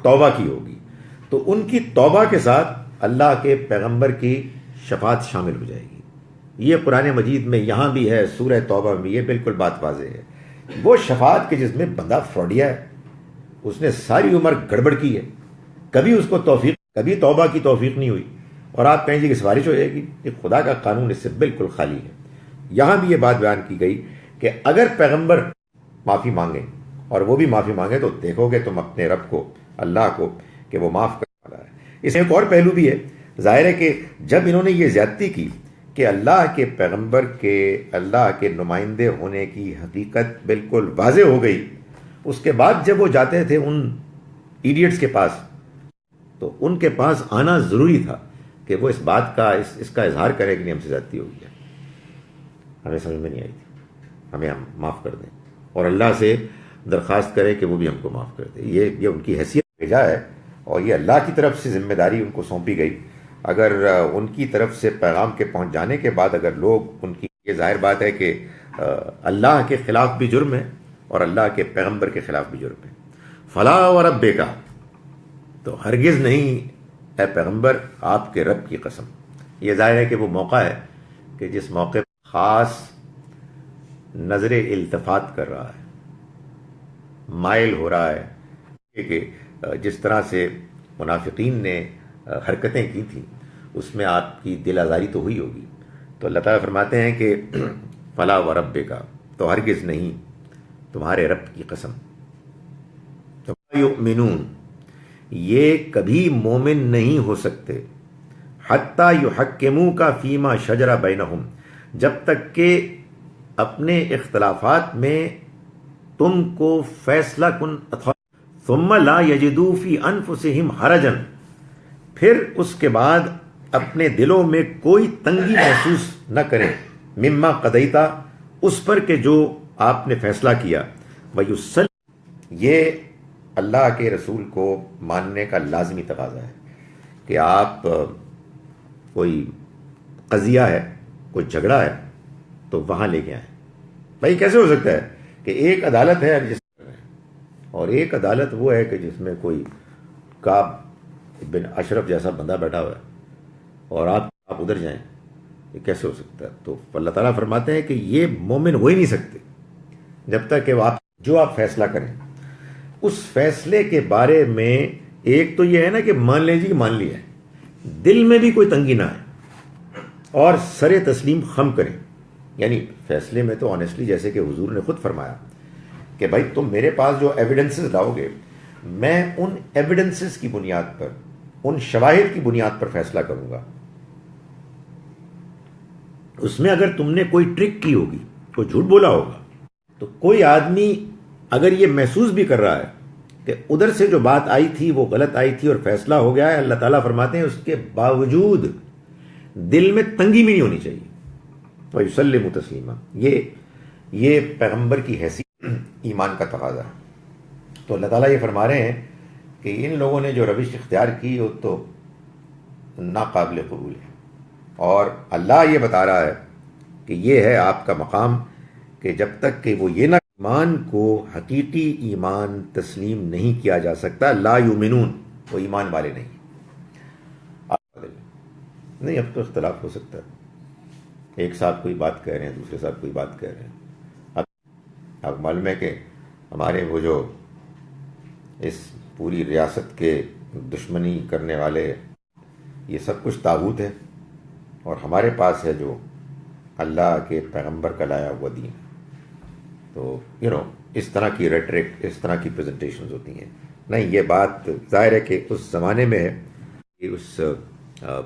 توبہ کی ہوگی، تو ان کی توبہ کے ساتھ اللہ کے پیغمبر کی شفاعت شامل ہو جائے گی۔ یہ قرآن مجید میں یہاں بھی ہے، سورہ توبہ میں یہ بالکل بات واضح ہے۔ وہ شفاعت کے جس میں بندہ فراڈیا ہے، اس نے ساری عمر گڑبڑ کی ہے، کبھی اس کو توفیق، کبھی توبہ کی توفیق نہیں ہوئی، اور آپ کہیں گے کہ سفارش ہو جائے گی، یہ خدا کا قانون اس سے بالکل خالی ہے۔ یہاں بھی یہ بات بیان کی گئی کہ اگر پیغمبر معافی مانگیں اور وہ بھی معافی مانگے تو دیکھو گے تم اپنے رب کو، اللہ کو، کہ وہ معاف کرنے والا ہے۔ اس میں ایک اور پہلو بھی ہے، ظاہر ہے کہ جب انہوں نے یہ زیادتی کی کہ اللہ کے پیغمبر کے اللہ کے نمائندے ہونے کی حقیقت بالکل واضح ہو گئی، اس کے بعد جب وہ جاتے تھے ان ایڈیٹس کے پاس، تو ان کے پاس آنا ضروری تھا کہ وہ اس بات کا اس کا اظہار کرے کہ نہیں ہم سے زیادتی ہو گئی ہے، ہمیں سمجھ میں نہیں آئی تھی، ہمیں ہم معاف کر دیں، اور اللہ سے درخواست کرے کہ وہ بھی ہم کو معاف کر دے۔ یہ ان کی حیثیت بھیجا ہے، اور یہ اللہ کی طرف سے ذمہ داری ان کو سونپی گئی۔ اگر ان کی طرف سے پیغام کے پہنچ جانے کے بعد اگر لوگ ان کی، یہ ظاہر بات ہے کہ اللہ کے خلاف بھی جرم ہے اور اللہ کے پیغمبر کے خلاف بھی جرم ہے۔ فلا وربک، تو ہرگز نہیں اے پیغمبر، آپ کے رب کی قسم۔ یہ ظاہر ہے کہ وہ موقع ہے کہ جس موقع پر خاص نظر التفات کر رہا ہے، مائل ہو رہا ہے کہ جس طرح سے منافقین نے حرکتیں کی تھیں اس میں آپ کی دل آزاری تو ہوئی ہوگی۔ تو اللہ تعالیٰ فرماتے ہیں کہ فلا وربک، تو ہرگز نہیں تمہارے رب کی قسم، یؤمنون، یہ کبھی مومن نہیں ہو سکتے، حتی یحکموک فیما شجر بینہم، جب تک کہ اپنے اختلافات میں تم کو فیصلہ کن ثم لا یجدوا فی انفسہم حرجا، پھر اس کے بعد اپنے دلوں میں کوئی تنگی محسوس نہ کریں، مما قضیتا، اس پر کہ جو آپ نے فیصلہ کیا، ویسلم، یہ اللہ کے رسول کو ماننے کا لازمی تقاضا ہے کہ آپ کوئی قضیہ ہے، کوئی جھگڑا ہے تو وہاں لے کے آئیں۔ بھائی کیسے ہو سکتا ہے کہ ایک عدالت ہے جس اور ایک عدالت وہ ہے کہ جس میں کوئی کعب بن اشرف جیسا بندہ بیٹھا ہوا ہے اور آپ ادھر جائیں، یہ کیسے ہو سکتا ہے؟ تو اللہ تعالیٰ فرماتے ہیں کہ یہ مومن ہو ہی نہیں سکتے جب تک کہ جو آپ فیصلہ کریں اس فیصلے کے بارے میں ایک تو یہ ہے نا کہ مان لیں جی مان لیا ہے، دل میں بھی کوئی تنگی نہ آئے اور سر تسلیم خم کریں۔ یعنی فیصلے میں تو آنیسٹلی جیسے کہ حضور نے خود فرمایا کہ بھائی تم میرے پاس جو ایویڈنسز لاؤ گے، میں ان ایویڈنسز کی بنیاد پر، ان شواہد کی بنیاد پر فیصلہ کروں گا۔ اس میں اگر تم نے کوئی ٹرک کی ہوگی، کوئی جھوٹ بولا ہوگا، تو کوئی آدمی اگر یہ محسوس بھی کر رہا ہے کہ ادھر سے جو بات آئی تھی وہ غلط آئی تھی اور فیصلہ ہو گیا ہے، اللہ تعالیٰ فرماتے ہیں اس کے باوجود دل میں تنگی بھی نہیں ہونی چاہیے۔ وَيُسَلِّمُ تَسْلِيمًا، یہ پیغمبر کی حیثیت ایمان کا تقاضا ہے۔ تو اللہ تعالیٰ یہ فرما رہے ہیں کہ ان لوگوں نے جو روش اختیار کی وہ تو ناقابل قبول ہے، اور اللہ یہ بتا رہا ہے کہ یہ ہے آپ کا مقام کہ جب تک کہ وہ یہ نہ ایمان کو حقیقی ایمان تسلیم نہیں کیا جا سکتا، لا یؤمنون، وہ ایمان والے نہیں۔ نہیں، اب تو اختلاف ہو سکتا ہے، ایک صاحب کوئی بات کہہ رہے ہیں، دوسرے صاحب کوئی بات کہہ رہے ہیں۔ اب معلوم ہے کہ ہمارے وہ جو اس پوری ریاست کے دشمنی کرنے والے، یہ سب کچھ طاغوت ہے، اور ہمارے پاس ہے جو اللہ کے پیغمبر کا لایا ہوا دین۔ تو اس طرح کی ریٹرک، اس طرح کی پریزنٹیشنز ہوتی ہیں۔ نہیں، یہ بات ظاہر ہے کہ اس زمانے میں ہے، اس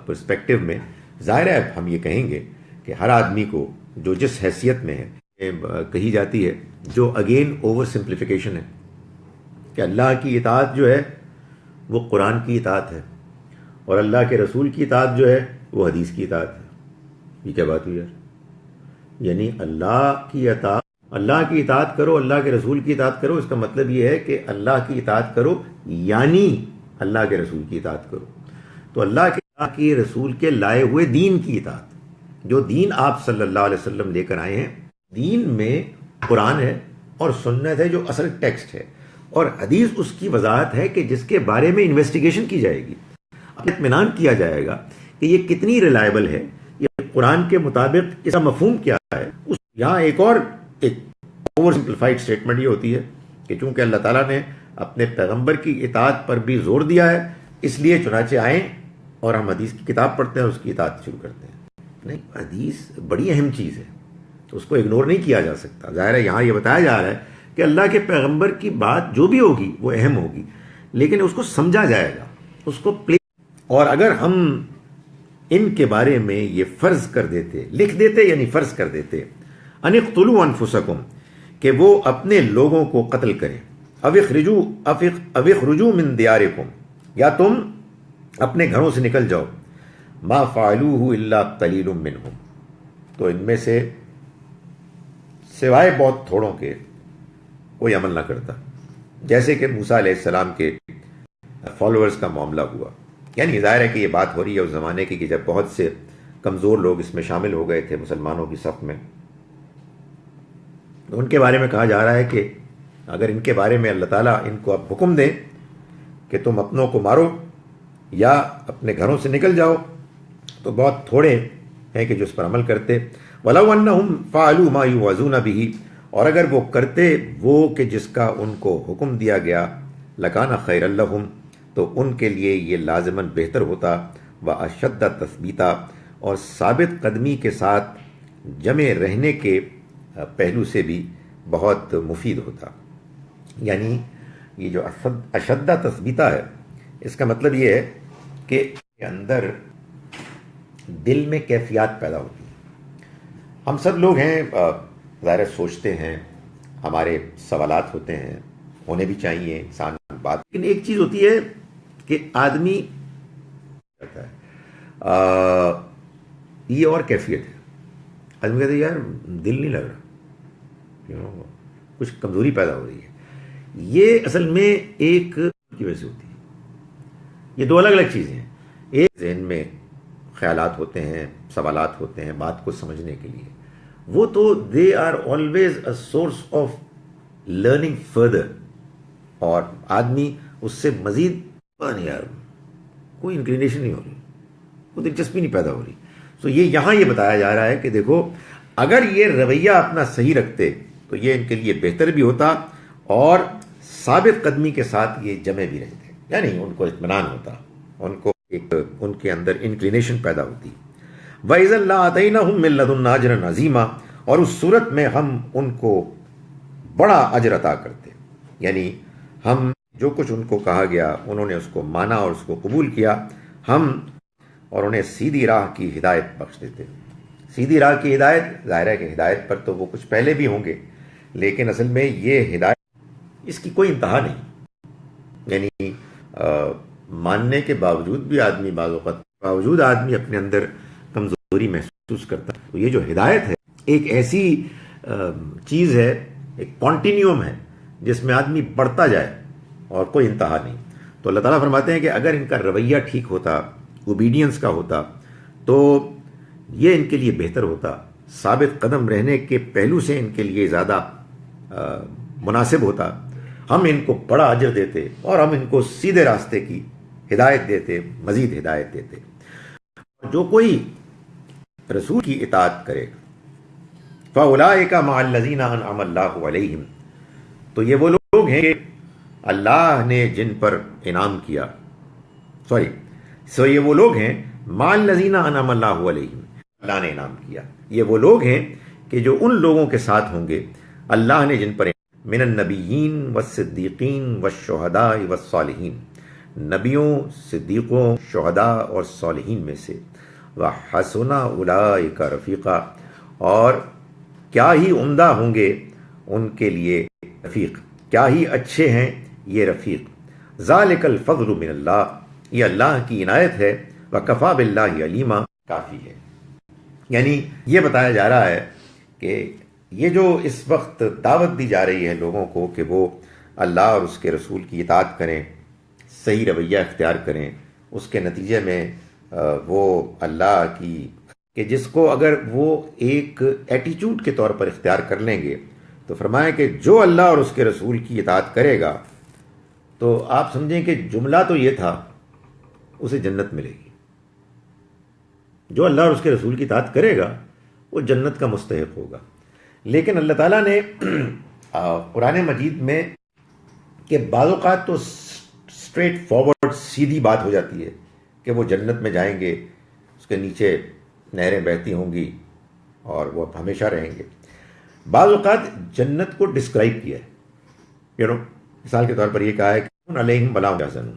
پرسپیکٹو میں ظاہر ہے ہم یہ کہیں گے کہ ہر آدمی کو جو جس حیثیت میں ہے کہی جاتی ہے، جو اگین اوور سمپلیفیکیشن ہے کہ اللہ کی اطاعت جو ہے وہ قرآن کی اطاعت ہے، اور اللہ کے رسول کی اطاعت جو ہے وہ حدیث کی اطاعت ہے۔ یہ کیا بات ہوئی یار؟ یعنی اللہ کی اطاعت کرو، اللہ کے رسول کی اطاعت کرو، اس کا مطلب یہ ہے کہ اللہ کی اطاعت کرو یعنی اللہ کے رسول کی اطاعت کرو۔ تو اللہ کے رسول کے لائے ہوئے دین کی اطاعت، جو دین آپ صلی اللہ علیہ وسلم لے کر آئے ہیں، دین میں قرآن ہے اور سنت ہے جو اصل ٹیکسٹ ہے، اور حدیث اس کی وضاحت ہے کہ جس کے بارے میں انویسٹیگیشن کی جائے گی، اطمینان کیا جائے گا کہ یہ کتنی ریلائبل ہے، یہ قرآن کے مطابق اس کا مفہوم کیا ہے۔ یہاں ایک اوور سمپلیفائڈ اسٹیٹمنٹ یہ ہوتی ہے کہ چونکہ اللہ تعالیٰ نے اپنے پیغمبر کی اطاعت پر بھی زور دیا ہے، اس لیے چنانچہ آئیں اور ہم حدیث کی کتاب پڑھتے ہیں، اس کی اطاعت شروع کرتے ہیں۔ نہیں، حدیث بڑی اہم چیز ہے، اس کو اگنور نہیں کیا جا سکتا۔ ظاہر ہے یہاں یہ بتایا جا رہا ہے کہ اللہ کے پیغمبر کی بات جو بھی ہوگی وہ اہم ہوگی، لیکن اس کو سمجھا جائے گا، اس کو اور اگر ہم ان کے بارے میں یہ فرض کر دیتے، لکھ دیتے یعنی فرض کر دیتے، ان اقتلوا انفسکم، کہ وہ اپنے لوگوں کو قتل کریں، او اخرجوا من دیارکم، یا تم اپنے گھروں سے نکل جاؤ، ما فعلوه الا قلیل منہم، تو ان میں سے سوائے بہت تھوڑوں کے کوئی عمل نہ کرتا، جیسے کہ موسیٰ علیہ السلام کے فالوورز کا معاملہ ہوا۔ یعنی ظاہر ہے کہ یہ بات ہو رہی ہے اس زمانے کی کہ جب بہت سے کمزور لوگ اس میں شامل ہو گئے تھے مسلمانوں کی صف میں، تو ان کے بارے میں کہا جا رہا ہے کہ اگر ان کے بارے میں اللہ تعالیٰ ان کو اب حکم دیں کہ تم اپنوں کو مارو یا اپنے گھروں سے نکل جاؤ، تو بہت تھوڑے ہیں کہ جو اس پر عمل کرتے۔ وَلَوْ أَنَّهُمْ فَعَلُوا مَا يُوعَظُونَ بِهِ، اور اگر وہ کرتے وہ کہ جس کا ان کو حکم دیا گیا، لَكَانَ خَيْرًا لَهُمْ، تو ان کے لیے یہ لازماً بہتر ہوتا، وَأَشَدَّ تَثْبِيتًا، اور ثابت قدمی کے ساتھ جمع رہنے کے پہلو سے بھی بہت مفید ہوتا. یعنی یہ جو اشدہ تثبیتا ہے، اس کا مطلب یہ ہے کہ اندر دل میں کیفیات پیدا ہوتی ہیں. ہم سب لوگ ہیں، ظاہر سوچتے ہیں، ہمارے سوالات ہوتے ہیں، ہونے بھی چاہیے انسان بات. لیکن ایک چیز ہوتی ہے کہ آدمی کہتا ہے یہ اور کیفیت ہے. آدمی کہتے ہیں یار دل نہیں لگ رہا، کچھ کمزوری پیدا ہو رہی ہے. یہ اصل میں ایک کی وجہ سے ہوتی ہے. یہ دو الگ الگ چیزیں ہیں. ایک ذہن میں خیالات ہوتے ہیں، سوالات ہوتے ہیں بات کو سمجھنے کے لیے، وہ تو they are always a source of learning further, اور آدمی اس سے مزید نہیں، یار کوئی انکلینیشن نہیں ہو رہی، کوئی دلچسپی نہیں پیدا ہو رہی. تو یہاں یہ بتایا جا رہا ہے کہ دیکھو اگر یہ رویہ اپنا صحیح رکھتے تو یہ ان کے لیے بہتر بھی ہوتا اور ثابت قدمی کے ساتھ یہ جمع بھی رہتے، یعنی ان کو اطمینان ہوتا، ان کو ایک ان کے اندر انکلینیشن پیدا ہوتی. وَإِذًا لَّآتَيْنَاهُم مِّن لَّدُنَّا أَجْرًا عَظِيمًا، اور اس صورت میں ہم ان کو بڑا اجر عطا کرتے. یعنی ہم جو کچھ ان کو کہا گیا انہوں نے اس کو مانا اور اس کو قبول کیا، ہم اور انہیں سیدھی راہ کی ہدایت بخش دیتے. سیدھی راہ کی ہدایت، ظاہر ہے کہ ہدایت پر تو وہ کچھ پہلے بھی ہوں گے، لیکن اصل میں یہ ہدایت اس کی کوئی انتہا نہیں. یعنی ماننے کے باوجود بھی آدمی بعض اوقات باوجود آدمی اپنے اندر کمزوری محسوس کرتا ہے. تو یہ جو ہدایت ہے ایک ایسی چیز ہے، ایک کانٹینیوم ہے جس میں آدمی بڑھتا جائے اور کوئی انتہا نہیں. تو اللہ تعالیٰ فرماتے ہیں کہ اگر ان کا رویہ ٹھیک ہوتا، اوبیڈینس کا ہوتا، تو یہ ان کے لیے بہتر ہوتا، ثابت قدم رہنے کے پہلو سے ان کے لیے زیادہ مناسب ہوتا. ہم ان کو بڑا اجر دیتے اور ہم ان کو سیدھے راستے کی ہدایت دیتے، مزید ہدایت دیتے. جو کوئی رسول کی اطاعت کرے فَأُولَٰئِكَ مَعَ الَّذِينَ أَنْعَمَ اللَّهُ عَلَيْهِمْ، تو یہ وہ لوگ ہیں کہ اللہ نے جن پر انعام کیا، یہ وہ لوگ ہیں مَعَ الَّذِينَ أَنْعَمَ اللَّهُ عَلَيْهِمْ، اللہ نے انعام کیا. یہ وہ لوگ ہیں کہ جو ان لوگوں کے ساتھ ہوں گے اللہ نے جن پر من النبیین والصدیقین والشہداء والصالحین، نبیوں، صدیقوں، شہداء اور صالحین میں سے. وحسن اولئک رفیقا، اور کیا ہی عمدہ ہوں گے ان کے لیے رفیق، کیا ہی اچھے ہیں یہ رفیق. ذالک الفضل من اللہ، یہ اللہ کی عنایت ہے. وکفی باللہ علیما، کافی ہے. یعنی یہ بتایا جا رہا ہے کہ یہ جو اس وقت دعوت دی جا رہی ہے لوگوں کو کہ وہ اللہ اور اس کے رسول کی اطاعت کریں، صحیح رویہ اختیار کریں، اس کے نتیجے میں وہ اللہ کی کہ جس کو اگر وہ ایک ایٹیچیوڈ کے طور پر اختیار کر لیں گے تو فرمایا کہ جو اللہ اور اس کے رسول کی اطاعت کرے گا تو آپ سمجھیں کہ جملہ تو یہ تھا اسے جنت ملے گی. جو اللہ اور اس کے رسول کی اطاعت کرے گا وہ جنت کا مستحق ہوگا. لیکن اللہ تعالیٰ نے قرآن مجید میں کہ بعض اوقات تو اسٹریٹ فارورڈ سیدھی بات ہو جاتی ہے کہ وہ جنت میں جائیں گے، اس کے نیچے نہریں بہتی ہوں گی اور وہ ہمیشہ رہیں گے. بعض اوقات جنت کو ڈسکرائب کیا ہے، مثال کے طور پر یہ کہا ہے کہ علیہم بلا حسن،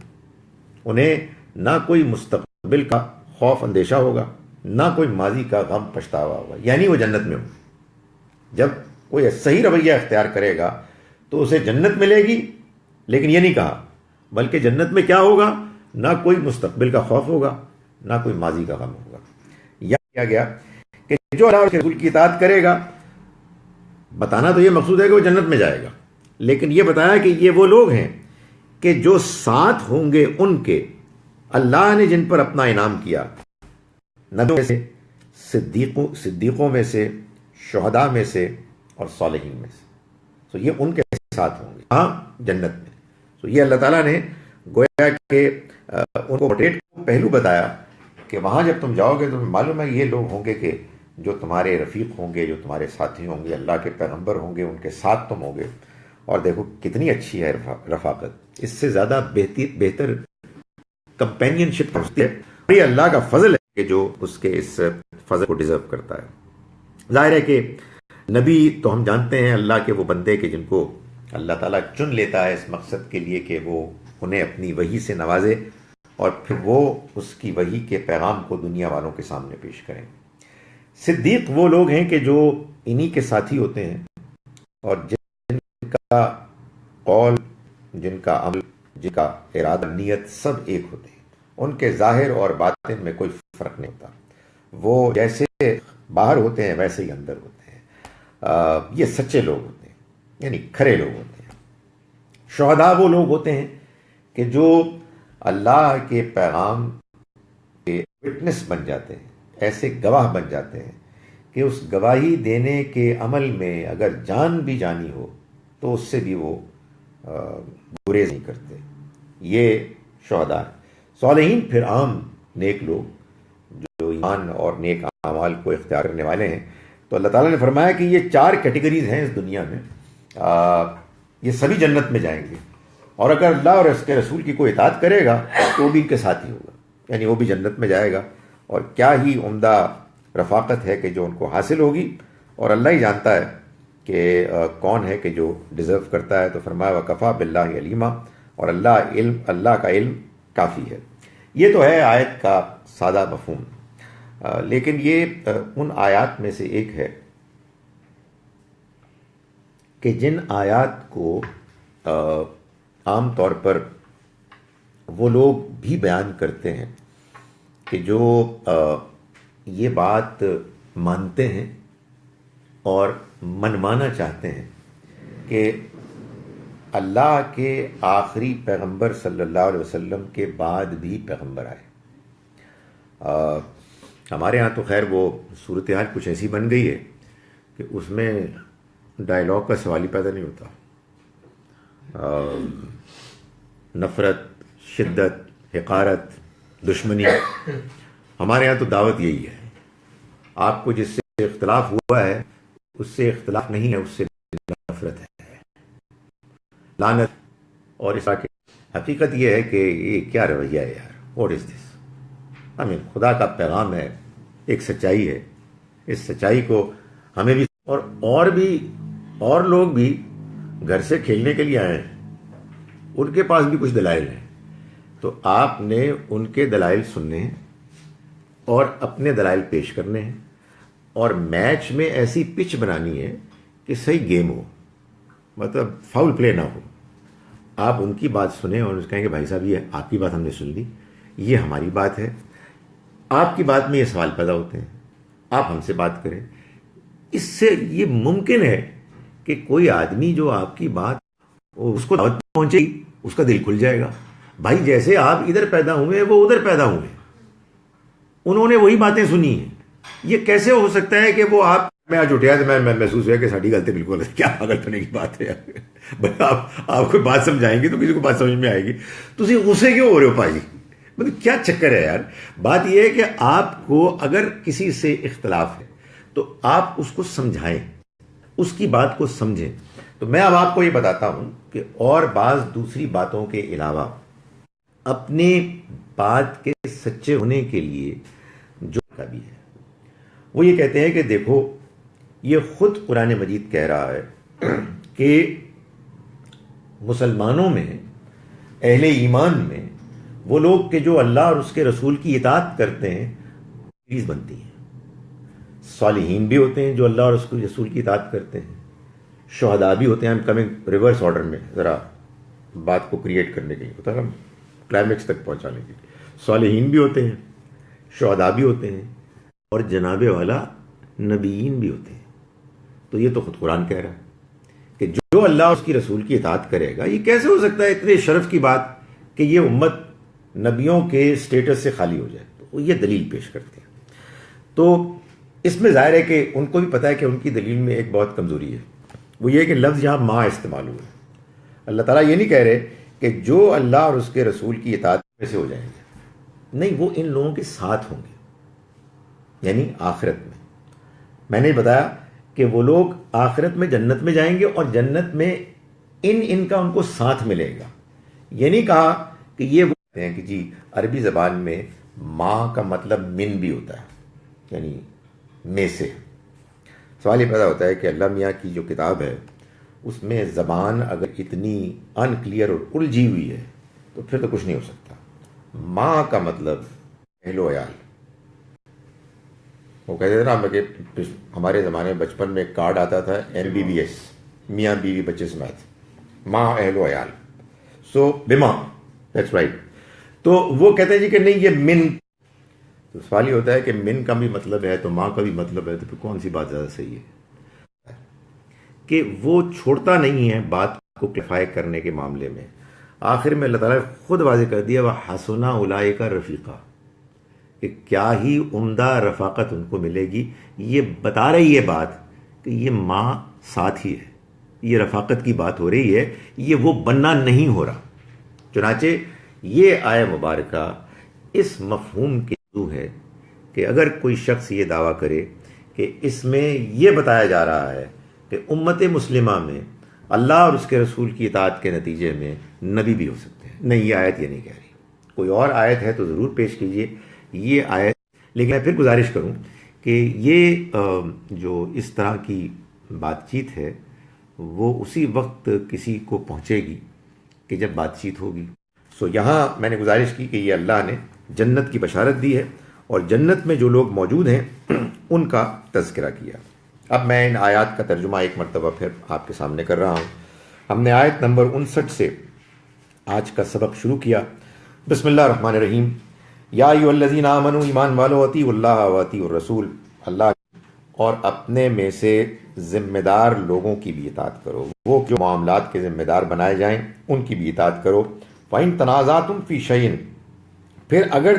انہیں نہ کوئی مستقبل کا خوف اندیشہ ہوگا، نہ کوئی ماضی کا غم پچھتاوا ہوگا، یعنی وہ جنت میں ہوں. جب کوئی صحیح رویہ اختیار کرے گا تو اسے جنت ملے گی، لیکن یہ نہیں کہا بلکہ جنت میں کیا ہوگا، نہ کوئی مستقبل کا خوف ہوگا، نہ کوئی ماضی کا غم ہوگا. یا کیا گیا کہ جو اللہ اور رسول کی اطاعت کرے گا، بتانا تو یہ مقصود ہے کہ وہ جنت میں جائے گا، لیکن یہ بتایا کہ یہ وہ لوگ ہیں کہ جو ساتھ ہوں گے ان کے اللہ نے جن پر اپنا انعام کیا، نبیوں میں سے، صدیقوں میں سے، شہداء میں سے اور صالحین میں سے. تو یہ ان کے ساتھ ہوں گے ہاں جنت میں. تو یہ اللہ تعالیٰ نے گویا کہ ان کو پہلو بتایا کہ وہاں جب تم جاؤ گے تو معلوم ہے یہ لوگ ہوں گے کہ جو تمہارے رفیق ہوں گے، جو تمہارے ساتھی ہوں گے، اللہ کے پیغمبر ہوں گے، ان کے ساتھ تم ہوں گے. اور دیکھو کتنی اچھی ہے رفاقت، اس سے زیادہ بہتر کمپینین شپ ہوتی ہے. یہ اللہ کا فضل ہے کہ جو اس کے اس فضل کو ڈیزرو کرتا ہے. ظاہر ہے کہ نبی تو ہم جانتے ہیں اللہ کے وہ بندے کہ جن کو اللہ تعالیٰ چن لیتا ہے اس مقصد کے لیے کہ وہ انہیں اپنی وحی سے نوازے اور پھر وہ اس کی وحی کے پیغام کو دنیا والوں کے سامنے پیش کریں۔ صدیق وہ لوگ ہیں کہ جو انہی کے ساتھی ہوتے ہیں اور جن کا قول، جن کا عمل، جن کا ارادہ، نیت سب ایک ہوتے ہیں، ان کے ظاہر اور باطن میں کوئی فرق نہیں ہوتا، وہ جیسے باہر ہوتے ہیں ویسے ہی اندر ہوتے ہیں۔ یہ سچے لوگ ہوتے ہیں، یعنی کھرے لوگ ہوتے ہیں۔ شہداء وہ لوگ ہوتے ہیں کہ جو اللہ کے پیغام کے وٹنس بن جاتے ہیں، ایسے گواہ بن جاتے ہیں کہ اس گواہی دینے کے عمل میں اگر جان بھی جانی ہو تو اس سے بھی وہ گریز نہیں کرتے۔ یہ شہداء ہیں۔ صالحین پھر عام نیک لوگ جو ایمان اور نیک اعمال کو اختیار کرنے والے ہیں۔ تو اللہ تعالیٰ نے فرمایا کہ یہ 4 کیٹیگریز ہیں اس دنیا میں، یہ سبھی جنت میں جائیں گے، اور اگر اللہ اور اس کے رسول کی کوئی اطاعت کرے گا تو وہ بھی ان کے ساتھ ہی ہوگا، یعنی وہ بھی جنت میں جائے گا۔ اور کیا ہی عمدہ رفاقت ہے کہ جو ان کو حاصل ہوگی، اور اللہ ہی جانتا ہے کہ کون ہے کہ جو ڈیزرو کرتا ہے۔ تو فرمایا وکفا باللہ علیما، اور اللہ کا علم کافی ہے۔ یہ تو ہے آیت کا سادہ مفہوم، لیکن یہ ان آیات میں سے ایک ہے کہ جن آیات کو عام طور پر وہ لوگ بھی بیان کرتے ہیں کہ جو یہ بات مانتے ہیں اور منوانا چاہتے ہیں کہ اللہ کے آخری پیغمبر صلی اللہ علیہ وسلم کے بعد بھی پیغمبر آئے۔ ہمارے ہاں تو خیر وہ صورتحال کچھ ایسی بن گئی ہے کہ اس میں ڈائلاگ کا سوال ہی پیدا نہیں ہوتا۔ نفرت، شدت، حقارت، دشمنی، ہمارے ہاں تو دعوت یہی ہے، آپ کو جس سے اختلاف ہوا ہے اس سے اختلاف نہیں ہے، اس سے نفرت ہے، لعنت۔ اور اس طرح کی حقیقت یہ ہے کہ یہ کیا رویہ ہے یار، واٹ از دس؟ خدا کا پیغام ہے، ایک سچائی ہے، اس سچائی کو ہمیں بھی اور لوگ بھی گھر سے کھیلنے کے لیے آئے ہیں، ان کے پاس بھی کچھ دلائل ہیں، تو آپ نے ان کے دلائل سننے ہیں اور اپنے دلائل پیش کرنے ہیں، اور میچ میں ایسی پچ بنانی ہے کہ صحیح گیم ہو، مطلب فاؤل پلے نہ ہو۔ آپ ان کی بات سنیں اور کہیں کہ بھائی صاحب یہ آپ کی بات ہم نے سن لی، یہ ہماری بات ہے، آپ کی بات میں یہ سوال پیدا ہوتے ہیں، آپ ہم سے بات کریں۔ اس سے یہ ممکن ہے کہ کوئی آدمی جو آپ کی بات اس کو دعوت پہنچے گی، اس کا دل کھل جائے گا۔ بھائی جیسے آپ ادھر پیدا ہوئے وہ ادھر پیدا ہوئے، انہوں نے وہی باتیں سنی ہیں، یہ کیسے ہو سکتا ہے کہ وہ آپ میں آج اٹھیا تو میں محسوس ہوا کہ ساڑھی غلطی بالکل کیا پاگل ہونے کی بات ہے بھائی، آپ کوئی بات سمجھائیں گے تو کسی کو بات سمجھ میں آئے گی، تو تم غصے کیوں ہو رہے ہو بھائی؟ مطلب کیا چکر ہے یار؟ بات یہ ہے کہ آپ کو اگر کسی سے اختلاف ہے تو آپ اس کو سمجھائیں، اس کی بات کو سمجھیں۔ تو میں اب آپ کو یہ بتاتا ہوں کہ اور بعض دوسری باتوں کے علاوہ اپنے بات کے سچے ہونے کے لیے جو بھی ہے وہ یہ کہتے ہیں کہ دیکھو یہ خود قرآن مجید کہہ رہا ہے کہ مسلمانوں میں، اہل ایمان میں وہ لوگ کہ جو اللہ اور اس کے رسول کی اطاعت کرتے ہیں چیز بنتی ہیں، صالحین بھی ہوتے ہیں جو اللہ اور اس کے رسول کی اطاعت کرتے ہیں، شہداء بھی ہوتے ہیں۔ ہم کمنگ ریورس آرڈر میں ذرا بات کو کریٹ کرنے کے لیے ہوتا ہے، ہم کلائمیکس تک پہنچانے کے لیے، صالحین بھی ہوتے ہیں، شہداء بھی ہوتے ہیں، اور جناب والا نبیین بھی ہوتے ہیں۔ تو یہ تو خود قرآن کہہ رہا ہے کہ جو اللہ اور اس کی رسول کی اطاعت کرے گا، یہ کیسے ہو سکتا ہے اتنے شرف کی بات کہ یہ امت نبیوں کے سٹیٹس سے خالی ہو جائے؟ تو وہ یہ دلیل پیش کرتے ہیں۔ تو اس میں ظاہر ہے کہ ان کو بھی پتا ہے کہ ان کی دلیل میں ایک بہت کمزوری ہے، وہ یہ کہ لفظ یہاں ما استعمال ہوا ہے۔ اللہ تعالیٰ یہ نہیں کہہ رہے کہ جو اللہ اور اس کے رسول کی اطاعت میں سے ہو جائیں گے، نہیں، وہ ان لوگوں کے ساتھ ہوں گے، یعنی آخرت میں۔ میں نے بتایا کہ وہ لوگ آخرت میں جنت میں جائیں گے، اور جنت میں ان کا ان کو ساتھ ملے گا۔ یہ نہیں کہا کہ یہ وہ کہتے ہیں کہ جی عربی زبان میں ما کا مطلب من بھی ہوتا ہے، یعنی میں سے۔ سوال یہ پیدا ہوتا ہے کہ اللہ میاں کی جو کتاب ہے اس میں زبان اگر اتنی ان کلیئر اور الجھی ہوئی ہے تو پھر تو کچھ نہیں ہو سکتا. ماں کا مطلب اہل و عیال. وہ کہتے تھے نا کہ ہمارے زمانے میں بچپن میں ایک کارڈ آتا تھا MBBS، میاں بیوی بچے سمیت، ماں اہل و عیال. سو بما دیٹس رائٹ. تو وہ کہتے ہیں جی کہ نہیں یہ من. تو سوال یہ ہوتا ہے کہ من کا بھی مطلب ہے تو ماں کا بھی مطلب ہے، تو پھر کون سی بات زیادہ صحیح ہے؟ کہ وہ چھوڑتا نہیں ہے بات کو کلیفائی کرنے کے معاملے میں. آخر میں اللہ تعالیٰ نے خود واضح کر دیا وَحَسُنَ أُولَٰئِكَ رَفِيقًا، کہ کیا ہی عمدہ رفاقت ان کو ملے گی. یہ بتا رہی ہے بات کہ یہ ماں ساتھ ہی ہے، یہ رفاقت کی بات ہو رہی ہے، یہ وہ بننا نہیں ہو رہا. چنانچہ یہ آیہ مبارکہ اس مفہوم کے ہے کہ اگر کوئی شخص یہ دعویٰ کرے کہ اس میں یہ بتایا جا رہا ہے کہ امت مسلمہ میں اللہ اور اس کے رسول کی اطاعت کے نتیجے میں نبی بھی ہو سکتے ہیں، نہیں یہ آیت یہ نہیں کہہ رہی. کوئی اور آیت ہے تو ضرور پیش کیجئے یہ آیت. لیکن میں پھر گزارش کروں کہ یہ جو اس طرح کی بات چیت ہے وہ اسی وقت کسی کو پہنچے گی کہ جب بات چیت ہوگی. سو یہاں میں نے گزارش کی کہ یہ اللہ نے جنت کی بشارت دی ہے اور جنت میں جو لوگ موجود ہیں ان کا تذکرہ کیا. اب میں ان آیات کا ترجمہ ایک مرتبہ پھر آپ کے سامنے کر رہا ہوں. ہم نے آیت نمبر 59 سے آج کا سبق شروع کیا. بسم اللہ الرحمن الرحیم. یا ایھا الذین آمنوا، ایمان والو، اطیعوا اللہ و اطیعوا الرسول، اللہ اور اپنے میں سے ذمہ دار لوگوں کی بھی اطاعت کرو. وہ جو معاملات کے ذمہ دار بنائے جائیں ان کی بھی اطاعت کرو. فَإِن تَنَازَعْتُمْ فِي شَيْءٍ، پھر اگر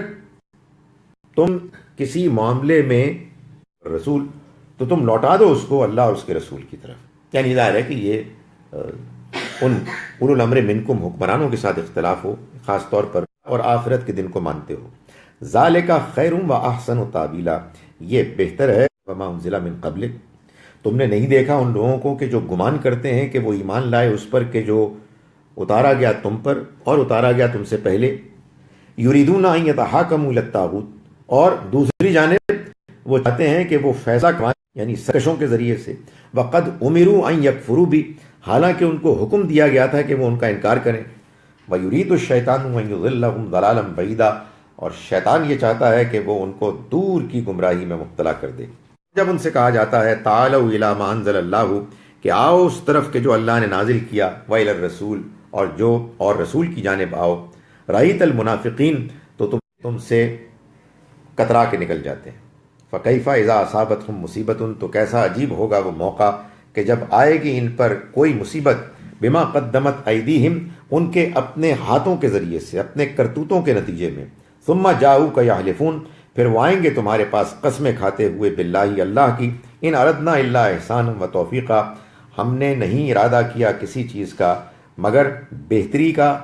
تم کسی معاملے میں رسول تو تم لوٹا دو اس کو اللہ اور اس کے رسول کی طرف. یعنی ظاہر ہے کہ یہ ان اولو الامر منکم حکمرانوں کے ساتھ اختلاف ہو خاص طور پر، اور آخرت کے دن کو مانتے ہو. ذالک خیر و احسن تاویلا، یہ بہتر ہے وما انزل من قبلک. تم نے نہیں دیکھا ان لوگوں کو کہ جو گمان کرتے ہیں کہ وہ ایمان لائے اس پر کہ جو اتارا گیا تم پر اور اتارا گیا تم سے پہلے. یریدون ان یتحاکموا الی الطاغوت، اور دوسری جانب وہ چاہتے ہیں کہ وہ فیصلہ کرائیں یعنی سرکشوں کے ذریعے سے. وقد امروا ان یکفروا بھی، حالانکہ ان کو حکم دیا گیا تھا کہ وہ ان کا انکار کریں. ویرید الشیطان ان یضلهم ضلالا بعیدا، اور شیطان یہ چاہتا ہے کہ وہ ان کو دور کی گمراہی میں مبتلا کر دے. جب ان سے کہا جاتا ہے تعالوا الی ما انزل اللہ، کہ آؤ اس طرف کہ جو اللہ نے نازل کیا، وإلی الرسول، اور رسول کی جانب آؤ. رأیت المنافقین، تو تم سے کترا کے نکل جاتے ہیں. فکیف اذا اصابتہم مصیبت، تو کیسا عجیب ہوگا وہ موقع کہ جب آئے گی ان پر کوئی مصیبت، بما قدمت ایدیہم، ان کے اپنے ہاتھوں کے ذریعے سے، اپنے کرتوتوں کے نتیجے میں. ثم جاؤک یحلفون، پھر وہ آئیں گے تمہارے پاس قسمیں کھاتے ہوئے، باللہ اللہ کی، ان اردنا الا احسانا و توفیقا، ہم نے نہیں ارادہ کیا کسی چیز کا مگر بہتری کا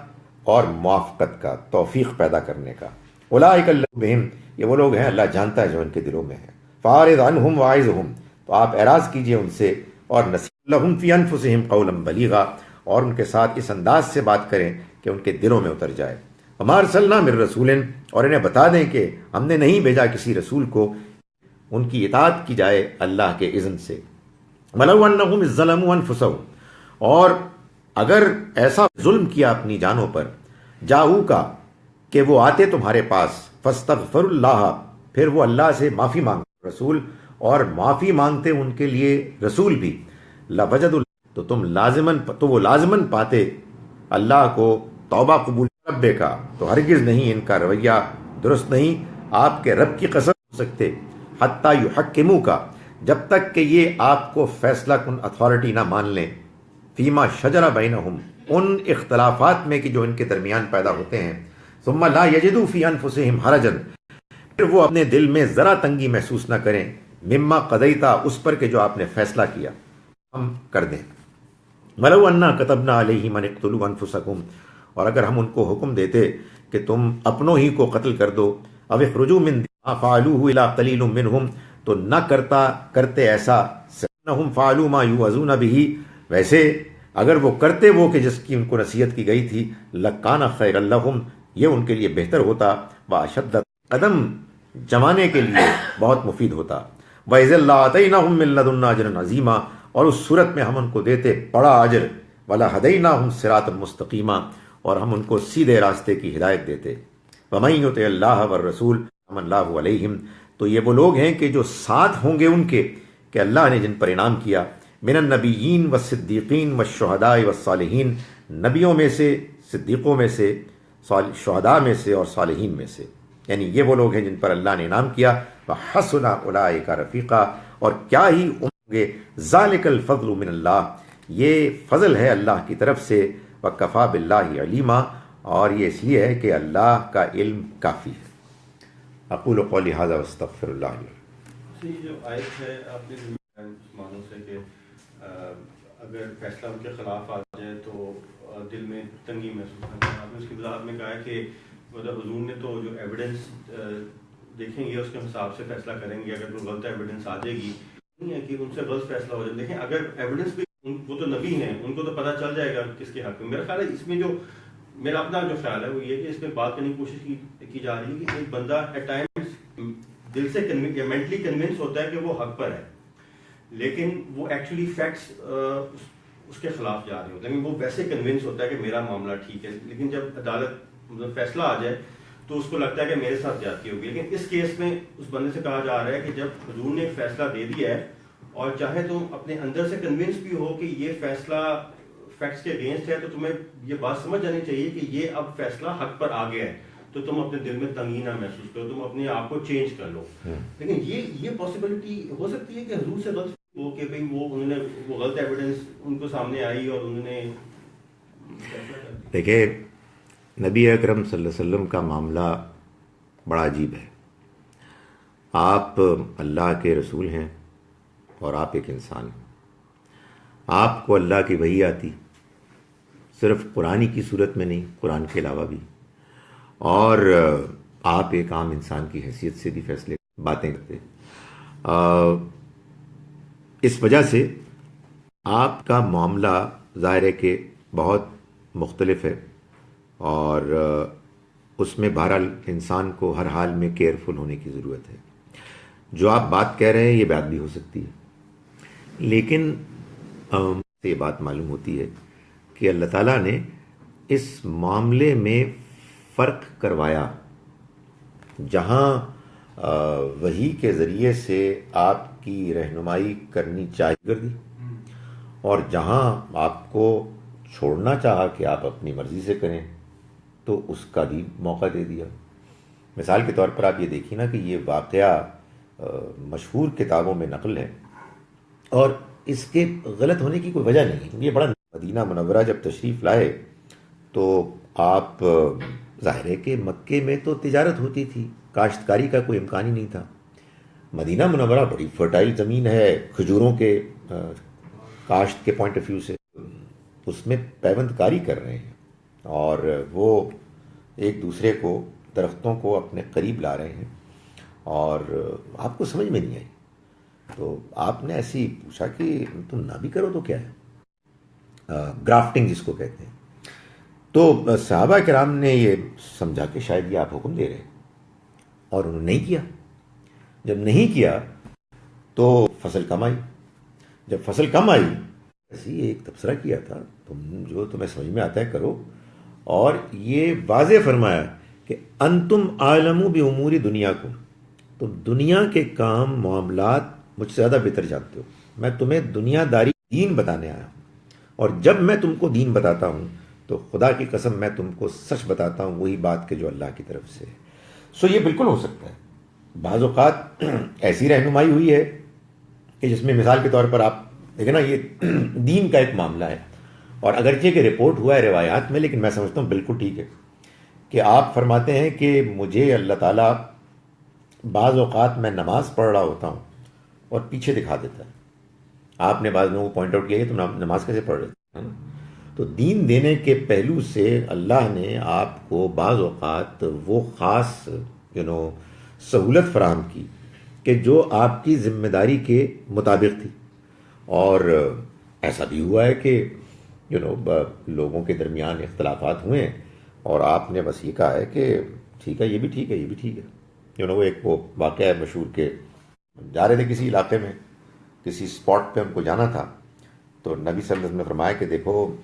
اور موافقت کا، توفیق پیدا کرنے کا. اولئک اللہ بہم، یہ وہ لوگ ہیں اللہ جانتا ہے جو ان کے دلوں میں ہے. فاعرض عنہم واعظہم، تو آپ اعراض کیجئے ان سے اور نصیحت لہم فی انفسہم قولا بلیغا، اور ان کے ساتھ اس انداز سے بات کریں کہ ان کے دلوں میں اتر جائے. وما ارسلنا من رسول، اور انہیں بتا دیں کہ ہم نے نہیں بھیجا کسی رسول کو ان کی اطاعت کی جائے اللہ کے اذن سے. ولو انہم اذ ظلموا انفسہم، اور اگر ایسا ظلم کیا اپنی جانوں پر، جاؤ کا کہ وہ آتے تمہارے پاس، فاستغفر اللہ، پھر وہ اللہ سے معافی مانگتے رسول، اور معافی مانگتے ان کے لیے رسول بھی، لوجد، تو وہ لازماً پاتے اللہ کو توبہ قبول رب کا. تو ہرگز نہیں ان کا رویہ درست نہیں، آپ کے رب کی قسم ہو سکتے. حتی یحکموا کا، جب تک کہ یہ آپ کو فیصلہ کن اتھارٹی نہ مان لیں. فیما شجر بینہم، ان اختلافات میں کہ جو ان کے درمیان پیدا ہوتے ہیں. ثم لا یجدوا فی انفسہم حرجا، پھر وہ اپنے دل میں ذرا تنگی محسوس نہ کریں، مما قضیتا، اس پر کہ جو آپ نے فیصلہ کیا ہم کر دیں. ولو انا کتبنا علیہم ان اقتلوا انفسکم، اور اگر ہم ان کو حکم دیتے کہ تم اپنوں ہی کو قتل کر دو، او اخرجوا من ما فعلوه الا قلیل منہم، تو نہ کرتے ایسا. انہم فعلوا ما یوعظون به، ویسے اگر وہ کرتے وہ کہ جس کی ان کو نصیحت کی گئی تھی، لکان خیر لہم، یہ ان کے لیے بہتر ہوتا. واشد، قدم جمانے کے لیے بہت مفید ہوتا. وَإِذًا لَّآتَيْنَاهُم مِّن لَّدُنَّا أَجْرًا عَظِيمًا، اور اس صورت میں ہم ان کو دیتے بڑا اجر، وَلَهَدَيْنَاهُمْ صِرَاطًا مُّسْتَقِيمًا، اور ہم ان کو سیدھے راستے کی ہدایت دیتے۔ وَمَن يُطِعِ اللَّهَ وَالرَّسُولَ وَمَن اللَّهُ عَلَيْهِمْ، تو یہ وہ لوگ ہیں کہ جو ساتھ ہوں گے ان کے کہ اللہ نے جن پر انعام کیا، من النبیین والصدیقین والشہداء والصالحین، نبیوں میں سے، صدیقوں میں سے، شہداء میں سے اور صالحین میں سے، یعنی یہ وہ لوگ ہیں جن پر اللہ نے انعام کیا۔ وحسن اولئک رفیقا، اور کیا ہی ہوں گے، ذالک الفضل من اللہ، یہ فضل ہے اللہ کی طرف سے، وکفی باللہ علیما، اور یہ اس لیے ہے کہ اللہ کا علم کافی ہے۔ اقول قولی ھذا واستغفر اللہ لي۔ یہ جو آیت ہے آپ نے مسلمانوں سے کہ اگر فیصلہ ان کے خلاف آ جائے تو دل میں تنگی محسوس کرتا ہے، آپ نے اس کی وضاحت میں کہا ہے کہ مطلب حضور نے تو جو ایویڈنس دیکھیں گے اس کے حساب سے فیصلہ کریں گے، اگر کوئی غلط ایویڈنس آ جائے گی نہیں ہے کہ ان سے غلط فیصلہ ہو جائے۔ دیکھیں اگر ایویڈنس بھی، وہ تو نبی ہیں، ان کو تو پتہ چل جائے گا کس کے حق میں۔ میرا خیال ہے اس میں جو میرا اپنا جو خیال ہے وہ یہ کہ اس میں بات کرنے کی کوشش کی جا رہی ہے کہ ایک بندہ ایٹ ٹائمز دل سے مینٹلی کنونس ہوتا ہے کہ وہ حق پر ہے، لیکن وہ ایکچولی فیکٹس اس کے خلاف جا رہے ہوتے ہیں، لیکن وہ ویسے کنونس ہوتا ہے کہ میرا معاملہ ٹھیک ہے، لیکن جب عدالت مطلب فیصلہ آ جائے تو اس کو لگتا ہے کہ میرے ساتھ زیادتی ہوگی۔ لیکن اس کیس میں اس بندے سے کہا جا رہا ہے کہ جب حضور نے فیصلہ دے دیا ہے اور چاہے تم اپنے اندر سے کنونس بھی ہو کہ یہ فیصلہ فیکٹس کے اگینسٹ ہے، تو تمہیں یہ بات سمجھ جانی چاہیے کہ یہ اب فیصلہ حق پر آ گیا ہے، تو تم اپنے دل میں تنگی نہ محسوس کرو، تم اپنے آپ کو چینج کر لو۔ لیکن یہ پاسبلٹی ہو سکتی ہے کہ حضور سے غلط ہو کہ بھئی انہوں نے وہ غلط ایویڈنس ان کو سامنے آئی اور انہوں نے۔ دیکھیں نبی اکرم صلی اللہ علیہ وسلم کا معاملہ بڑا عجیب ہے۔ آپ اللہ کے رسول ہیں اور آپ ایک انسان ہیں، آپ کو اللہ کی وحی آتی، صرف قرآن کی صورت میں نہیں، قرآن کے علاوہ بھی، اور آپ ایک عام انسان کی حیثیت سے بھی فیصلے باتیں کرتے۔ اس وجہ سے آپ کا معاملہ ظاہر ہے کہ بہت مختلف ہے، اور اس میں بہرحال انسان کو ہر حال میں کیئرفل ہونے کی ضرورت ہے۔ جو آپ بات کہہ رہے ہیں یہ بات بھی ہو سکتی ہے، لیکن یہ بات معلوم ہوتی ہے کہ اللہ تعالیٰ نے اس معاملے میں فرق کروایا، جہاں وحی کے ذریعے سے آپ کی رہنمائی کرنی چاہیے کر دی، اور جہاں آپ کو چھوڑنا چاہا کہ آپ اپنی مرضی سے کریں تو اس کا بھی موقع دے دیا۔ مثال کے طور پر آپ یہ دیکھیں نا کہ یہ واقعہ مشہور کتابوں میں نقل ہے، اور اس کے غلط ہونے کی کوئی وجہ نہیں۔ یہ بڑا مدینہ منورہ جب تشریف لائے تو آپ ظاہر ہے کہ مکے میں تو تجارت ہوتی تھی، کاشتکاری کا کوئی امکان ہی نہیں تھا۔ مدینہ منورہ بڑی فرٹائل زمین ہے کھجوروں کے کاشت کے پوائنٹ آف ویو سے، اس میں پیوند کاری کر رہے ہیں، اور وہ ایک دوسرے کو، درختوں کو اپنے قریب لا رہے ہیں، اور آپ کو سمجھ میں نہیں آئی تو آپ نے ایسی پوچھا کہ تم نہ بھی کرو تو کیا ہے، گرافٹنگ جس کو کہتے ہیں۔ تو صحابہ کرام نے یہ سمجھا کہ شاید یہ آپ حکم دے رہے ہیں، اور انہوں نے نہیں کیا۔ جب نہیں کیا تو فصل کم آئی، جب فصل کم آئی ایسی ایک تبصرہ کیا تھا، تم جو تمہیں سمجھ میں آتا ہے کرو، اور یہ واضح فرمایا کہ انتم عالم بامور دنیاکم، تم دنیا کے کام معاملات مجھ سے زیادہ بہتر جانتے ہو، میں تمہیں دنیا داری دین بتانے آیا ہوں، اور جب میں تم کو دین بتاتا ہوں تو خدا کی قسم میں تم کو سچ بتاتا ہوں، وہی بات کہ جو اللہ کی طرف سے ہے۔ سو یہ بالکل ہو سکتا ہے۔ بعض اوقات ایسی رہنمائی ہوئی ہے کہ جس میں مثال کے طور پر آپ دیکھیں نا، یہ دین کا ایک معاملہ ہے، اور اگرچہ کہ رپورٹ ہوا ہے روایات میں، لیکن میں سمجھتا ہوں بالکل ٹھیک ہے کہ آپ فرماتے ہیں کہ مجھے اللہ تعالیٰ بعض اوقات میں نماز پڑھ رہا ہوتا ہوں اور پیچھے دکھا دیتا ہے۔ آپ نے بعض لوگوں کو پوائنٹ آؤٹ کیا کہ تم نماز کیسے پڑھ رہے ہیں، تو دین دینے کے پہلو سے اللہ نے آپ کو بعض اوقات وہ خاص سہولت فراہم کی کہ جو آپ کی ذمہ داری کے مطابق تھی، اور ایسا بھی ہوا ہے کہ لوگوں کے درمیان اختلافات ہوئے ہیں، اور آپ نے بس یہ کہا ہے کہ ٹھیک ہے، یہ بھی ٹھیک ہے، یہ بھی ٹھیک ہے۔ وہ ایک وہ واقعہ ہے مشہور کے جا رہے تھے کسی علاقے میں، کسی اسپاٹ پہ ہم کو جانا تھا، تو نبی صلی اللہ علیہ وسلم نے فرمایا کہ دیکھو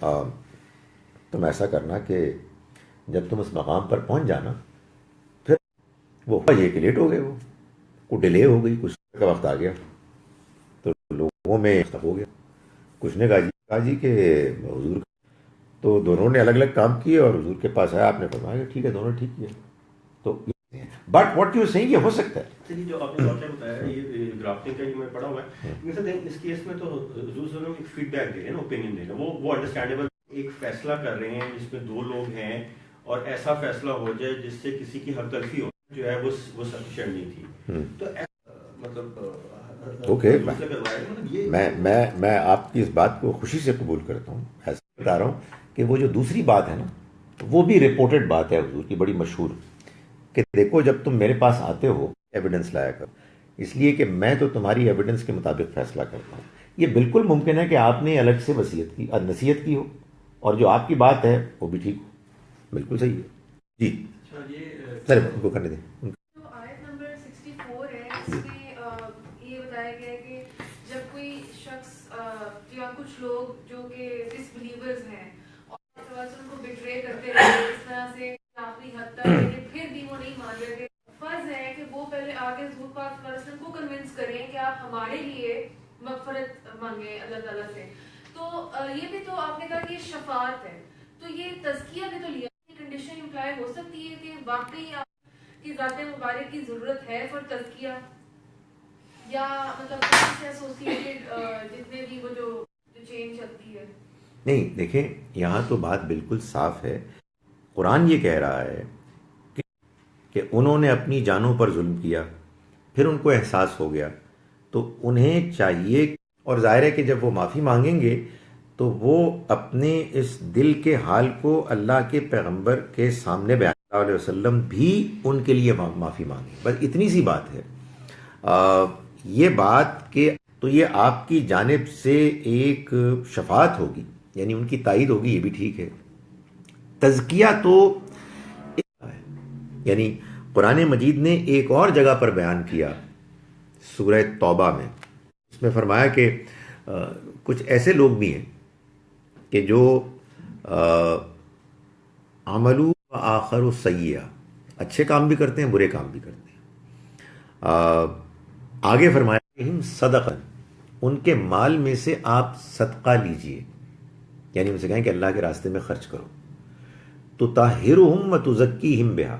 تم ایسا کرنا کہ جب تم اس مقام پر پہنچ جانا، پھر وہ ہوا یہ کہ لیٹ ہو گئے، وہ ڈیلے ہو گئی، کچھ کا وقت آ گیا تو لوگوں میں اختلاف ہو گیا. کچھ نے کہا جی کہ حضور، تو دونوں نے الگ الگ کام کیے اور حضور کے پاس آیا، آپ نے فرمایا کہ ٹھیک ہے، دونوں ٹھیک کیا. تو بٹ واٹ یو سیئنگ، یہ ہو سکتا ہے. چلیے جو آپ نے واقعہ بتایا یہ گرافٹنگ کا، یہ میں پڑھا ہوا ہے، لیکن اس کیس میں تو حضور صلی اللہ علیہ وسلم ایک فیڈ بیک دے رہے ہیں نا، اوپینین دے رہے ہیں، وہ انڈرسٹینڈیبل. ایک فیصلہ کر رہے ہیں جس میں دو لوگ ہیں اور ایسا فیصلہ ہو جائے جس سے کسی کی حق تلفی ہو، جو ہے وہ سفیشینٹ نہیں تھی. تو مطلب اوکے، میں آپ کی اس بات کو خوشی سے قبول کرتا ہوں. ایسا بتا رہا ہوں کہ وہ جو دوسری بات ہے نا، وہ بھی رپورٹڈ بات ہے حضور کی، بڑی مشہور، کہ دیکھو جب تم میرے پاس آتے ہو ایویڈنس لایا کر، اس لیے کہ میں تو تمہاری ایویڈنس کے مطابق فیصلہ کرتا ہوں. یہ بالکل ممکن ہے کہ آپ نے الگ سے وصیت کی، نصیحت کی ہو، اور جو آپ کی بات ہے وہ بھی ٹھیک ہو. بالکل صحیح ہے. جی سر ان کو کرنے دیں. آیت نمبر 64 ہے، اس میں یہ بتایا گیا ہے کہ جب کوئی شخص یا کچھ لوگ جو کہ ڈس بلیورز ہیں اور ان کو بٹرے کرتے رہے اس طرح سے آخری حد تک، لیکن پھر بھی وہ نہیں مان رہے، فرض ہے کہ وہ پہلے آگے حضور پاک صلی اللہ علیہ وسلم کو کنونس کریں کہ آپ ہمارے لیے مغفرت مانگیں اللہ تعالیٰ سے. تو یہ بھی تو آپ نے کہا کہ یہ شفاعت ہے، تو یہ تزکیہ بھی تو لیا، کنڈیشن امپلائی ہو سکتی ہے کہ واقعی آپ کی ذات مبارک کی ضرورت ہے فور تزکیہ، یا مطلب اس سے ایسوسیٹڈ جتنے بھی وہ جو چینج چلتی ہے. نہیں دیکھیں، یہاں تو بات بالکل صاف ہے. قرآن یہ کہہ رہا ہے کہ انہوں نے اپنی جانوں پر ظلم کیا، پھر ان کو احساس ہو گیا، تو انہیں چاہیے، اور ظاہر ہے کہ جب وہ معافی مانگیں گے تو وہ اپنے اس دل کے حال کو اللہ کے پیغمبر کے سامنے بیان، اللہ علیہ وسلم بھی ان کے لیے معافی مانگیں. بس اتنی سی بات ہے. یہ بات کہ تو یہ آپ کی جانب سے ایک شفاعت ہوگی، یعنی ان کی تائید ہوگی، یہ بھی ٹھیک ہے. تزکیہ تو یعنی قرآن مجید نے ایک اور جگہ پر بیان کیا، سورہ توبہ میں، اس میں فرمایا کہ کچھ ایسے لوگ بھی ہیں کہ جو عملو آخر سیئہ، اچھے کام بھی کرتے ہیں، برے کام بھی کرتے ہیں. آگے فرمایا کہ ہم صدقہ، ان کے مال میں سے آپ صدقہ لیجئے، یعنی ان سے کہیں کہ اللہ کے راستے میں خرچ کرو. تو طاہرہم وتزکیہم بہا،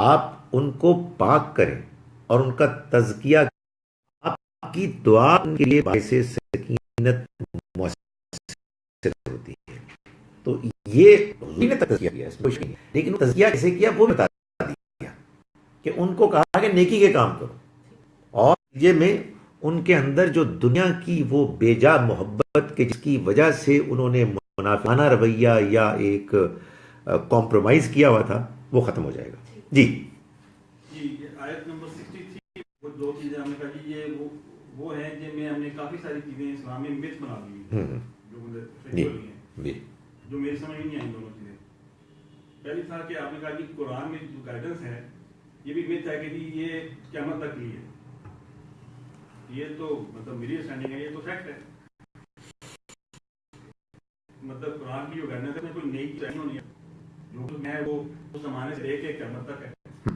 آپ ان کو پاک کریں اور ان کا تزکیہ، آپ کی دعا ان کے لیے باعث سکینت مؤثر ہوتی ہے. تو یہ حضور نے تزکیہ کیا، اس میں کوئی نہیں، لیکن تزکیہ کیسے کیا وہ بتا دیا کہ ان کو کہا کہ نیکی کے کام کرو، اور یہ میں ان کے اندر جو دنیا کی وہ بے جا محبت کے جس کی وجہ سے انہوں نے منافقانہ رویہ یا ایک کمپرومائز کیا ہوا تھا، وہ ختم ہو جائے گا. جی آیت نمبر 63، وہ دو چیزیں ہم نے کہا کہ یہ وہ ہیں جن میں ہم نے کافی ساری چیزیں اسلام میں مت بنا دی ہیں، جو میری سمجھ میں نہیں آئی دونوں چیزیں. پہلی تھا کہ آپ نے کہا کہ قرآن میں جو گائیڈنس ہے یہ بھی مت ہے کہ یہ قیامت تک لی ہے. یہ تو مطلب میری انڈرسٹینڈنگ ہے، یہ تو فیکٹ ہے. مطلب قرآن کی جو گائیڈنس ہے کوئی نئی چیز نہیں ہونی ہے، جو میں وہ اس زمانے سے لے کے قیامت تک ہے،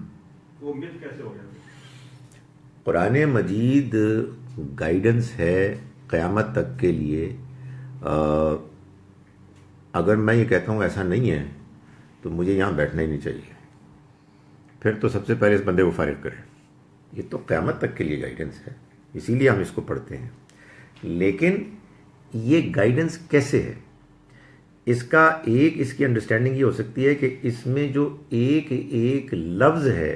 وہ مت کیسے ہو گیا؟ قرآن مجید گائیڈنس ہے قیامت تک کے لیے. اگر میں یہ کہتا ہوں ایسا نہیں ہے تو مجھے یہاں بیٹھنا ہی نہیں چاہیے. پھر تو سب سے پہلے اس بندے کو فارغ کریں. یہ تو قیامت تک کے لیے گائیڈنس ہے، اسی لیے ہم اس کو پڑھتے ہیں. لیکن یہ گائیڈنس کیسے ہے؟ اس کا ایک اس کی انڈرسٹینڈنگ یہ ہو سکتی ہے کہ اس میں جو ایک ایک لفظ ہے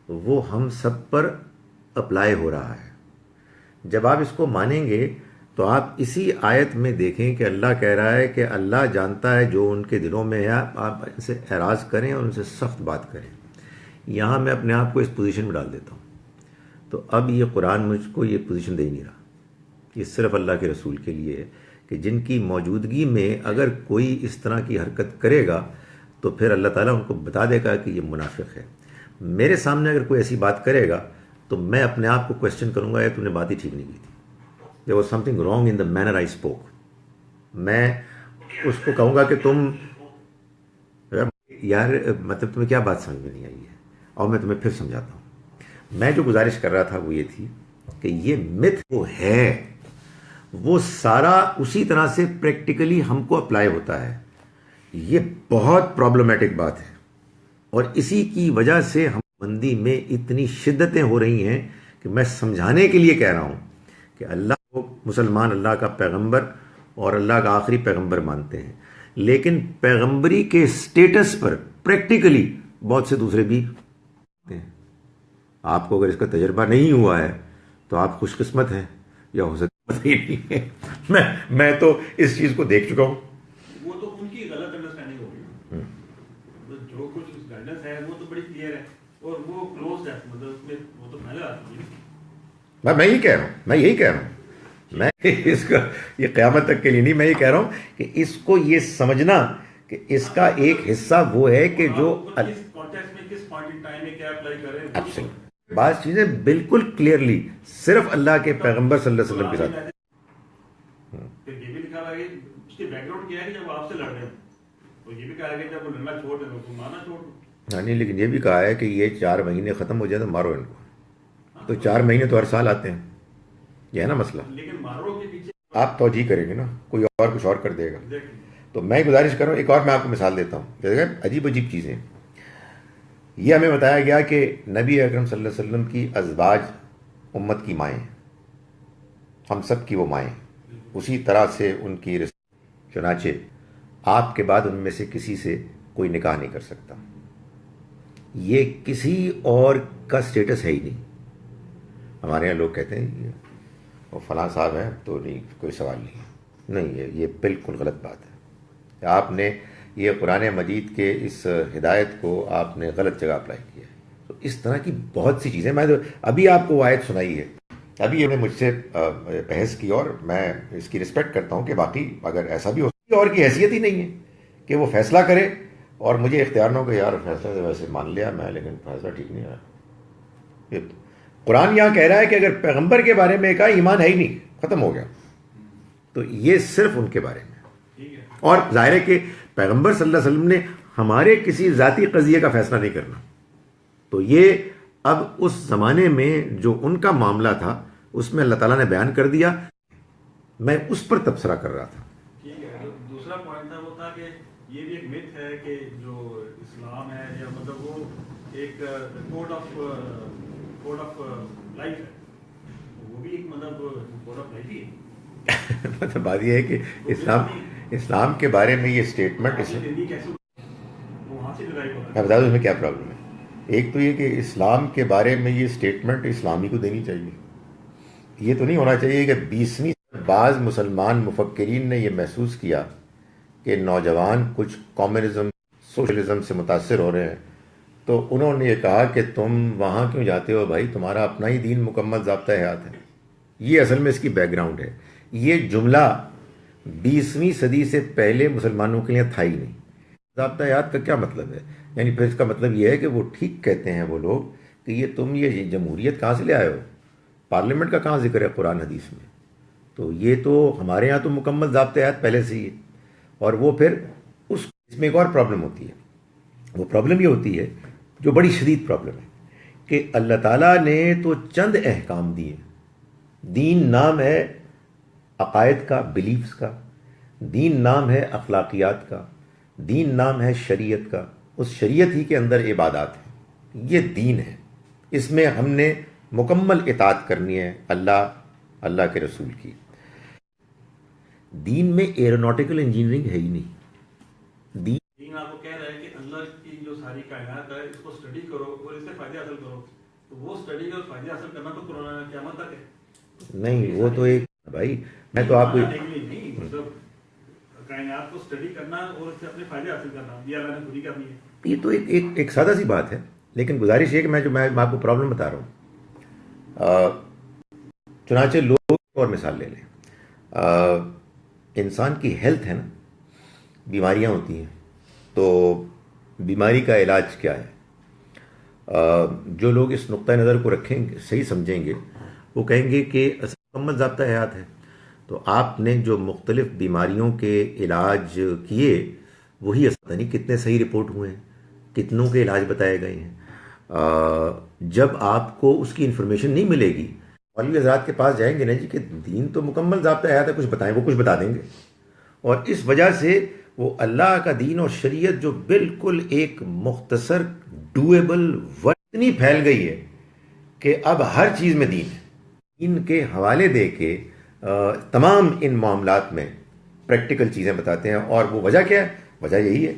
وہ ہم سب پر اپلائی ہو رہا ہے. جب آپ اس کو مانیں گے تو آپ اسی آیت میں دیکھیں کہ اللہ کہہ رہا ہے کہ اللہ جانتا ہے جو ان کے دلوں میں ہے، آپ ان سے اعراض کریں اور ان سے سخت بات کریں. یہاں میں اپنے آپ کو اس پوزیشن میں ڈال دیتا ہوں، تو اب یہ قرآن مجھ کو یہ پوزیشن دے ہی نہیں رہا. یہ صرف اللہ کے رسول کے لیے ہے کہ جن کی موجودگی میں اگر کوئی اس طرح کی حرکت کرے گا تو پھر اللہ تعالیٰ ان کو بتا دے گا کہ یہ منافق ہے. میرے سامنے اگر کوئی ایسی بات کرے گا تو میں اپنے آپ کو کوشچن کروں گا یار تم نے بات ہی ٹھیک نہیں کی تھی. There was something wrong in the manner I spoke. میں اس کو کہوں گا کہ تم یار مطلب تمہیں کیا بات سمجھ میں نہیں آئی ہے، اور میں تمہیں پھر سمجھاتا ہوں. میں جو گزارش کر رہا تھا وہ یہ تھی کہ یہ متھ وہ ہے، وہ سارا اسی طرح سے پریکٹیکلی ہم کو اپلائی ہوتا ہے. یہ بہت پرابلمیٹک بات ہے، اور اسی کی وجہ سے ہم بندی میں اتنی شدتیں ہو رہی ہیں کہ میں سمجھانے کے لیے کہہ رہا ہوں کہ اللہ کو مسلمان اللہ کا پیغمبر اور اللہ کا آخری پیغمبر مانتے ہیں، لیکن پیغمبری کے سٹیٹس پر پریکٹیکلی بہت سے دوسرے بھی ہیں. آپ کو اگر اس کا تجربہ نہیں ہوا ہے تو آپ خوش قسمت ہیں، یا ہو سکتا ہی نہیں ہے. میں تو اس چیز کو دیکھ چکا ہوں. وہ تو ان کی غلط انڈرسٹینڈنگ ہوگی. جو کچھ گائیڈنس ہے وہ تو بڑی کلیئر ہے اور وہ کلوز ہے، مطلب اس میں وہ تو پہلے آتی ہے. میں یہی کہہ رہا ہوں میں اس کا یہ قیامت تک کے لیے نہیں، میں یہ کہہ رہا ہوں کہ اس کو یہ سمجھنا کہ اس کا ایک حصہ وہ ہے کہ جو بعض چیزیں بالکل کلیئرلی صرف اللہ کے پیغمبر صلی اللہ علیہ وسلم کے ساتھ. یہ بھی لکھا ہوا ہے کہ اس کی بیک گراؤنڈ کیا ہے کہ جب آپ سے لڑ رہے ہیں تو یہ بھی کہا ہے کہ جب وہ لڑنا چھوڑ دیں تو مانا چھوڑ دو. نہیں، لیکن یہ بھی کہا ہے کہ یہ 4 مہینے ختم ہو جائے تو مارو ان کو. تو 4 مہینے تو ہر سال آتے ہیں، یہ ہے نا مسئلہ. لیکن مارو کے پیچھے آپ توجہ کریں گے نا، کوئی اور کچھ اور کر دے گا. تو میں گزارش کر رہا ہوں، ایک اور میں آپ کو مثال دیتا ہوں. جیسے عجیب چیزیں یہ ہمیں بتایا گیا کہ نبی اکرم صلی اللہ علیہ وسلم کی ازواج امت کی مائیں، ہم سب کی وہ مائیں، اسی طرح سے ان کی چنانچہ آپ کے بعد ان میں سے کسی سے کوئی نکاح نہیں کر سکتا. یہ کسی اور کا سٹیٹس ہے ہی نہیں. ہمارے یہاں لوگ کہتے ہیں وہ فلاں صاحب ہیں تو نہیں، کوئی سوال نہیں. یہ بالکل غلط بات ہے. آپ نے یہ قرآن مجید کے اس ہدایت کو آپ نے غلط جگہ اپلائی کیا ہے. تو اس طرح کی بہت سی چیزیں، میں ابھی آپ کو وہ آیت سنائی ہے، ابھی انہوں نے مجھ سے بحث کی، اور میں اس کی رسپیکٹ کرتا ہوں کہ باقی اگر ایسا بھی ہو سکتا ہے، اور کی حیثیت ہی نہیں ہے کہ وہ فیصلہ کرے اور مجھے اختیار نہ ہو کہ یار فیصلہ تو ویسے مان لیا میں، لیکن فیصلہ ٹھیک نہیں آیا. قرآن یہاں کہہ رہا ہے کہ اگر پیغمبر کے بارے میں کہا ایمان ہے ہی نہیں، ختم ہو گیا. تو یہ صرف ان کے بارے میں، اور ظاہر ہے کہ پیغمبر صلی اللہ علیہ وسلم نے ہمارے کسی ذاتی قضیے کا فیصلہ نہیں کرنا. تو یہ اب اس زمانے میں جو ان کا معاملہ تھا اس میں اللہ تعالیٰ نے بیان کر دیا، میں اس پر تبصرہ کر رہا تھا. ٹھیک ہے. دوسرا پوائنٹ تھا وہ تھا کہ یہ بھی ایک میتھ ہے کہ جو اسلام ہے یا مطلب وہ ایک کوڈ آف لائف ہے، وہ بھی ایک مطلب کوڈ آف لائف ہی ہے. مطلب بات یہ ہے کہ اسلام کے بارے میں یہ اسٹیٹمنٹ میں بتا دوں اس میں کیا پرابلم ہے. ایک تو یہ کہ اسلام کے بارے میں یہ اسٹیٹمنٹ اسلامی کو دینی چاہیے. یہ تو نہیں ہونا چاہیے کہ 20ویں بعض مسلمان مفکرین نے یہ محسوس کیا کہ نوجوان کچھ کمیونزم سوشلزم سے متاثر ہو رہے ہیں، تو انہوں نے یہ کہا کہ تم وہاں کیوں جاتے ہو بھائی، تمہارا اپنا ہی دین مکمل ضابطہ حیات ہے. یہ اصل میں اس کی بیک گراؤنڈ ہے. یہ جملہ 20ویں صدی سے پہلے مسلمانوں کے لیے تھا ہی نہیں. ضابطہ حیات کا کیا مطلب ہے؟ یعنی پھر اس کا مطلب یہ ہے کہ وہ ٹھیک کہتے ہیں وہ لوگ کہ یہ تم یہ جمہوریت کہاں سے لے آئے ہو، پارلیمنٹ کا کہاں ذکر ہے قرآن حدیث میں؟ تو یہ تو ہمارے یہاں تو مکمل ضابطہ حیات پہلے سے ہی ہے. اور وہ پھر اس میں ایک اور پرابلم ہوتی ہے. وہ پرابلم یہ ہوتی ہے جو بڑی شدید پرابلم ہے کہ اللہ تعالیٰ نے تو چند احکام دیے. دین نام ہے عقائد کا، بلیفز کا. دین نام ہے اخلاقیات کا. دین نام ہے شریعت کا. اس شریعت ہی کے اندر عبادات ہیں. یہ دین ہے. اس میں ہم نے مکمل اطاعت کرنی ہے اللہ کے رسول کی. دین میں ایروناٹیکل انجینئرنگ ہے ہی نہیں. دین آپ کو کہہ رہا ہے کہ اللہ کی جو ساری کائنات ہے اس کو اسٹڈی کرو اور اس سے فائدے حاصل کرو. تو وہ اسٹڈی اور فائدے حاصل کرنا تو قیامت تک ہے. نہیں، وہ تو ایک بھائی میں تو آپ کو مطلب کائنات کو اسٹڈی کرنا اور اس سے اپنے فائدے حاصل کرنا یہ اللہ نے خود ہی کرنی ہے. یہ تو ایک سادہ سی بات ہے، لیکن گزارش یہ کہ میں آپ کو پرابلم بتا رہا ہوں. چنانچہ لوگ اور مثال لے لیں. انسان کی ہیلتھ ہے نا، بیماریاں ہوتی ہیں، تو بیماری کا علاج کیا ہے؟ جو لوگ اس نقطۂ نظر کو رکھیں گے، صحیح سمجھیں گے، وہ کہیں گے کہ مکمل ضابطہ حیات ہے. تو آپ نے جو مختلف بیماریوں کے علاج کیے وہی پتہ نہیں کتنے صحیح رپورٹ ہوئے ہیں، کتنوں کے علاج بتائے گئے ہیں. جب آپ کو اس کی انفارمیشن نہیں ملے گی، مولوی حضرات کے پاس جائیں گے نا جی کہ دین تو مکمل ضابطہ حیات ہے، کچھ بتائیں، وہ کچھ بتا دیں گے. اور اس وجہ سے وہ اللہ کا دین اور شریعت جو بالکل ایک مختصر ڈویبل اتنی پھیل گئی ہے کہ اب ہر چیز میں دین ہے. دین کے حوالے دے کے تمام ان معاملات میں پریکٹیکل چیزیں بتاتے ہیں. اور وہ وجہ کیا ہے؟ وجہ یہی ہے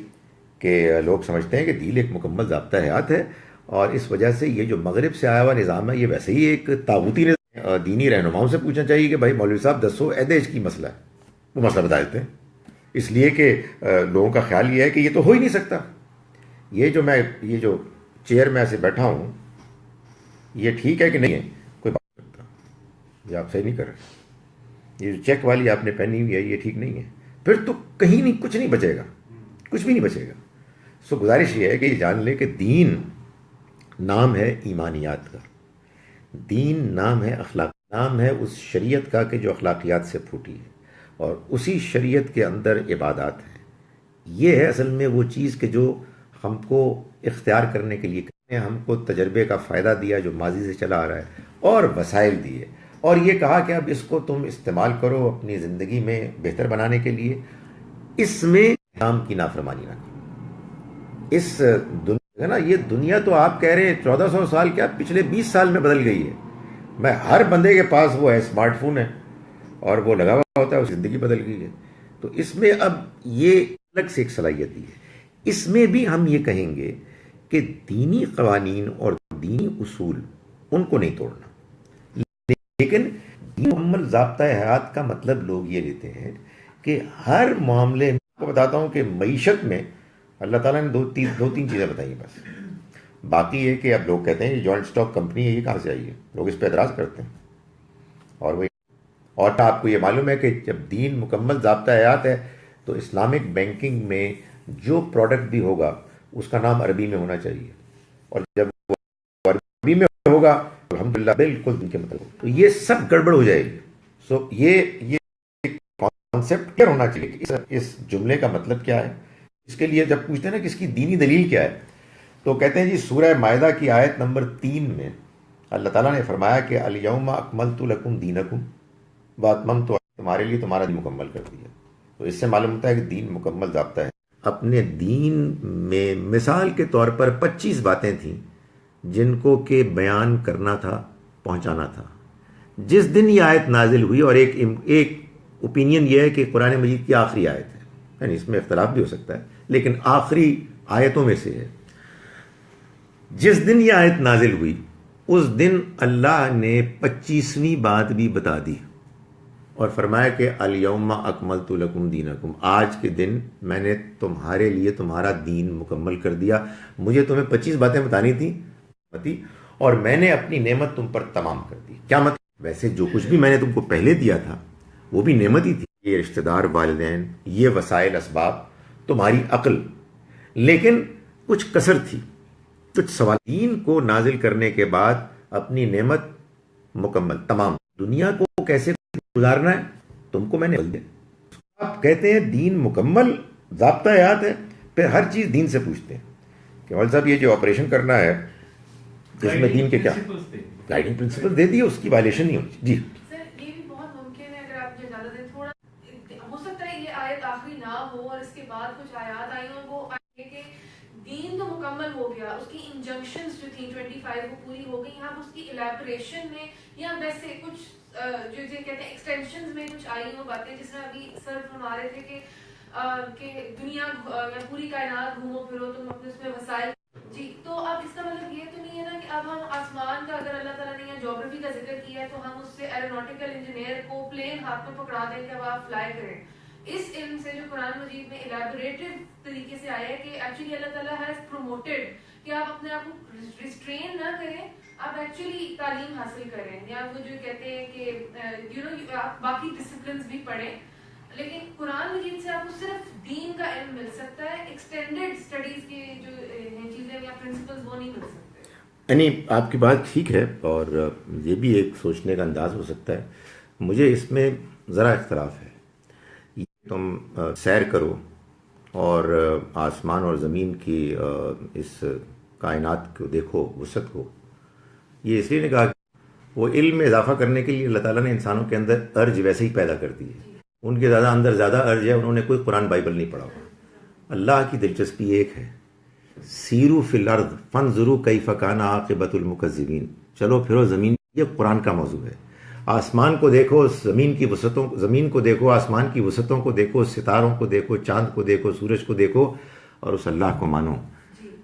کہ لوگ سمجھتے ہیں کہ دین ایک مکمل ضابطہ حیات ہے، اور اس وجہ سے یہ جو مغرب سے آیا ہوا نظام ہے یہ ویسے ہی ایک طاغوتی نظام. دینی رہنماؤں سے پوچھنا چاہیے کہ بھائی مولوی صاحب دسو ایدیش کی مسئلہ ہے، وہ مسئلہ بتا دیتے ہیں. اس لیے کہ لوگوں کا خیال یہ ہے کہ یہ تو ہو ہی نہیں سکتا. یہ جو چیئر میں ایسے بیٹھا ہوں یہ ٹھیک ہے کہ نہیں ہے، کوئی بات نہیں کرتا، یہ آپ صحیح نہیں کر رہے. یہ جو چیک والی آپ نے پہنی ہوئی ہے یہ ٹھیک نہیں ہے. پھر تو کہیں نہیں، کچھ نہیں بچے گا، کچھ بھی نہیں بچے گا. سو گزارش یہ ہے کہ یہ جان لیں کہ دین نام ہے ایمانیات کا، دین نام ہے اخلاق، نام ہے اس شریعت کا کہ جو اخلاقیات سے پھوٹی ہے، اور اسی شریعت کے اندر عبادات ہیں. یہ ہے اصل میں وہ چیز کہ جو ہم کو اختیار کرنے کے لیے ہم کو تجربے کا فائدہ دیا جو ماضی سے چلا آ رہا ہے، اور وسائل دیے، اور یہ کہا کہ اب اس کو تم استعمال کرو اپنی زندگی میں بہتر بنانے کے لیے. اس میں اسلام کی نافرمانی نہ کرو. اس دنیا ہے نا، یہ دنیا تو آپ کہہ رہے ہیں 1400 سال کیا پچھلے 20 سال میں بدل گئی ہے. میں ہر بندے کے پاس وہ ہے، اسمارٹ فون ہے اور وہ لگا ہوا ہوتا ہے، اس زندگی بدل گئی ہے. تو اس میں اب یہ الگ سے ایک صلاحیت دی ہے. اس میں بھی ہم یہ کہیں گے کہ دینی قوانین اور دینی اصول ان کو نہیں توڑنا، لیکن مکمل ضابطہ حیات کا مطلب لوگ یہ لیتے ہیں کہ ہر معاملے میں. آپ کو بتاتا ہوں کہ معیشت میں اللہ تعالیٰ نے دو تین چیزیں بتائی ہیں بس. باقی یہ کہ اب لوگ کہتے ہیں یہ جوائنٹ اسٹاک کمپنی ہے، یہ کہاں سے آئی ہے؟ لوگ اس پہ اعتراض کرتے ہیں. اور آپ کو یہ معلوم ہے کہ جب دین مکمل ضابطہ حیات ہے تو اسلامک بینکنگ میں جو پروڈکٹ بھی ہوگا اس کا نام عربی میں ہونا چاہیے، اور جب وہ عربی میں ہوگا الحمدللہ بالکل دین کے مطابق. تو یہ سب گڑبڑ ہو جائے گی. سو یہ کانسیپٹ کلیئر ہونا چاہیے کہ اس جملے کا مطلب کیا ہے. اس کے لیے جب پوچھتے ہیں نا کہ اس کی دینی دلیل کیا ہے، تو کہتے ہیں جی سورہ مائدہ کی آیت نمبر 3 میں اللہ تعالیٰ نے فرمایا کہ الیوم اکملت لکم دینکم واتممت تمہارے لیے تمہارا دین مکمل کر دیا. تو اس سے معلوم ہوتا ہے کہ دین مکمل ضابطہ ہے. اپنے دین میں مثال کے طور پر 25 باتیں تھیں جن کو کہ بیان کرنا تھا، پہنچانا تھا. جس دن یہ آیت نازل ہوئی، اور ایک اوپینین یہ ہے کہ قرآن مجید کی آخری آیت ہے، یعنی اس میں اختلاف بھی ہو سکتا ہے لیکن آخری آیتوں میں سے ہے. جس دن یہ آیت نازل ہوئی اس دن اللہ نے 25ویں بات بھی بتا دی اور فرمایا کہ الیوم اکملت لکم دینکم، آج کے دن میں نے تمہارے لیے تمہارا دین مکمل کر دیا. مجھے تمہیں 25 باتیں بتانی تھیں اور میں نے اپنی نعمت تم پر تمام کر دی. کیا مطلب؟ ویسے جو کچھ بھی میں نے تم کو پہلے دیا تھا وہ بھی نعمت ہی تھی، یہ رشتہ دار، والدین، یہ وسائل اسباب، تمہاری عقل، لیکن کچھ کثر تھی، کچھ سوال. دین کو نازل کرنے کے بعد اپنی نعمت مکمل تمام. دنیا کو کیسے گزارنا ہے تم کو میں نے بول دیا. آپ کہتے ہیں دین مکمل ضابطہ حیات ہے، پھر ہر چیز دین سے پوچھتے ہیں کہ مول صاحب یہ جو آپریشن کرنا ہے اس میں دین کے کیا گائیڈنگ پرنسپل دے دیے، اس کی وائلیشن نہیں ہونی. جی سر یہ بھی بہت ممکن ہے اگر آپ اجازت دیں تھوڑا، ہو سکتا ہے یہ آیت آخری نہ ہو اور اس کے بعد کچھ آیات آئی ہوں، وہ آئے کہ دین تو مکمل ہو گیا، اس کی انجنکشنز جو تھیں 25 وہ پوری ہو گئی. یہاں اس کی الیبوریشن میں یا ویسے کچھ جو کہتے ہیں ایکسٹینشنز میں کچھ آئی ہوں باتیں، جس میں ابھی سر فرما رہے تھے کہ دنیا یا پوری کائنات گھومو پھرو تم اپنے اس میں وسائل. جی تو اب اس کا مطلب یہ تو نہیں ہے نا کہ اب ہم آسمان کا، اگر اللہ تعالیٰ نے یا جیوگرافی کا ذکر کیا ہے تو ہم اس سے ایروناٹیکل انجینئر کو پلین ہاتھ میں پکڑا دیں کہ اب آپ فلائی کریں. اس علم سے جو قرآن مجید میں الیبوریٹو طریقے سے آیا ہے کہ ایکچولی اللہ تعالیٰ ہیز پروموٹیڈ کہ آپ اپنے آپ کو ریسٹرین نہ کریں، آپ ایکچولی تعلیم حاصل کریں، یا وہ جو کہتے ہیں کہ آپ باقی ڈسپلنس بھی پڑھیں. لیکن قرآن مجید سے آپ کو صرف دین کا علم مل سکتا ہے، ایکسٹینڈیڈ اسٹڈیز کی جو چیزیں یا پرنسپلز وہ نہیں مل سکتے. یعنی آپ کی بات ٹھیک ہے، اور یہ بھی ایک سوچنے کا انداز ہو سکتا ہے. مجھے اس میں ذرا اختلاف ہے. یہ تم سیر کرو اور آسمان اور زمین کی اس کائنات کو دیکھو، وسعت کو، یہ اس لیے نے کہا کہ وہ علم میں اضافہ کرنے کے لیے اللہ تعالیٰ نے انسانوں کے اندر ارج ویسے ہی پیدا کر دی ہے. ان کے اندر زیادہ ارج ہے، انہوں نے کوئی قرآن بائبل نہیں پڑھا ہوا. اللہ کی دلچسپی ایک ہے، سیرو فی الارض فانظروا کیف کان عاقبۃ المکذبین. چلو پھرو زمین، یہ قرآن کا موضوع ہے. آسمان کو دیکھو، زمین کی وسعتوں، زمین کو دیکھو، آسمان کی وسعتوں کو دیکھو، ستاروں کو دیکھو، چاند کو دیکھو، سورج کو دیکھو، اور اس اللہ کو مانو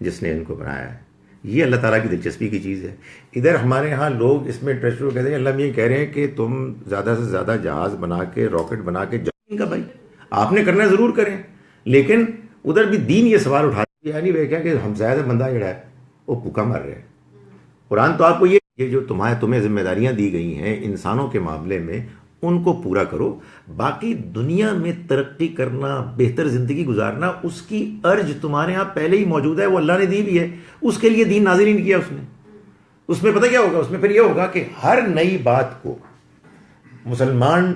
جس نے ان کو بنایا ہے. یہ اللہ تعالیٰ کی دلچسپی کی چیز ہے. ادھر ہمارے ہاں لوگ اس میں انٹرسٹ کہتے ہیں، اللہ یہ کہہ رہے ہیں کہ تم زیادہ سے زیادہ جہاز بنا کے، راکٹ بنا کے جاؤ کا. بھائی آپ نے کرنا ضرور کریں، لیکن ادھر بھی دین یہ سوال اٹھا یعنی وہ کیا کہ ہم زیادہ بندہ جڑا ہے وہ بھوکا مر رہے ہیں. قرآن تو آپ کو یہ جو تمہیں ذمہ داریاں دی گئی ہیں انسانوں کے معاملے میں، ان کو پورا کرو. باقی دنیا میں ترقی کرنا، بہتر زندگی گزارنا، اس کی ارج تمہارے ہاں پہلے ہی موجود ہے، وہ اللہ نے دی بھی ہے. اس کے لیے دین نازل نہیں کیا اس نے. اس میں پتہ کیا ہوگا؟ اس میں پھر یہ ہوگا کہ ہر نئی بات کو مسلمان،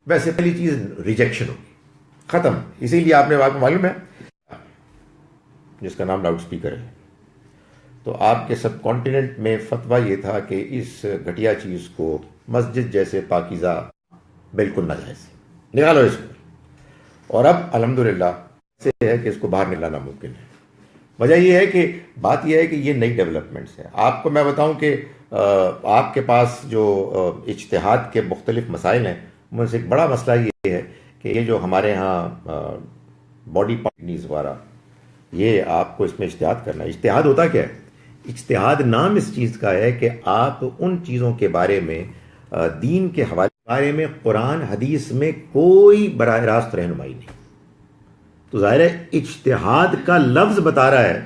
ویسے پہلی چیز ریجیکشن ہوگی، ختم. اسی لیے آپ نے آپ کو معلوم ہے جس کا نام لاؤڈ اسپیکر ہے، تو آپ کے سب کانٹیننٹ میں فتویٰ یہ تھا کہ اس گھٹیا چیز کو، مسجد جیسے پاکیزہ، بالکل ناجائز، نکالو اس کو. اور اب الحمدللہ سے ہے کہ اس کو باہر نکلانا ممکن ہے. وجہ یہ ہے کہ بات یہ ہے کہ یہ نئی ڈیولپمنٹس ہیں. آپ کو میں بتاؤں کہ آپ کے پاس جو اجتہاد کے مختلف مسائل ہیں، ان سے ایک بڑا مسئلہ یہ ہے کہ یہ جو ہمارے ہاں باڈی پارٹنیز وغیرہ، یہ آپ کو اس میں اجتہاد کرنا ہے. اجتہاد ہوتا کیا ہے؟ اجتہاد نام اس چیز کا ہے کہ آپ ان چیزوں کے بارے میں، دین کے حوالے کے بارے میں قرآن حدیث میں کوئی براہ راست رہنمائی نہیں. تو ظاہر ہے اجتہاد کا لفظ بتا رہا ہے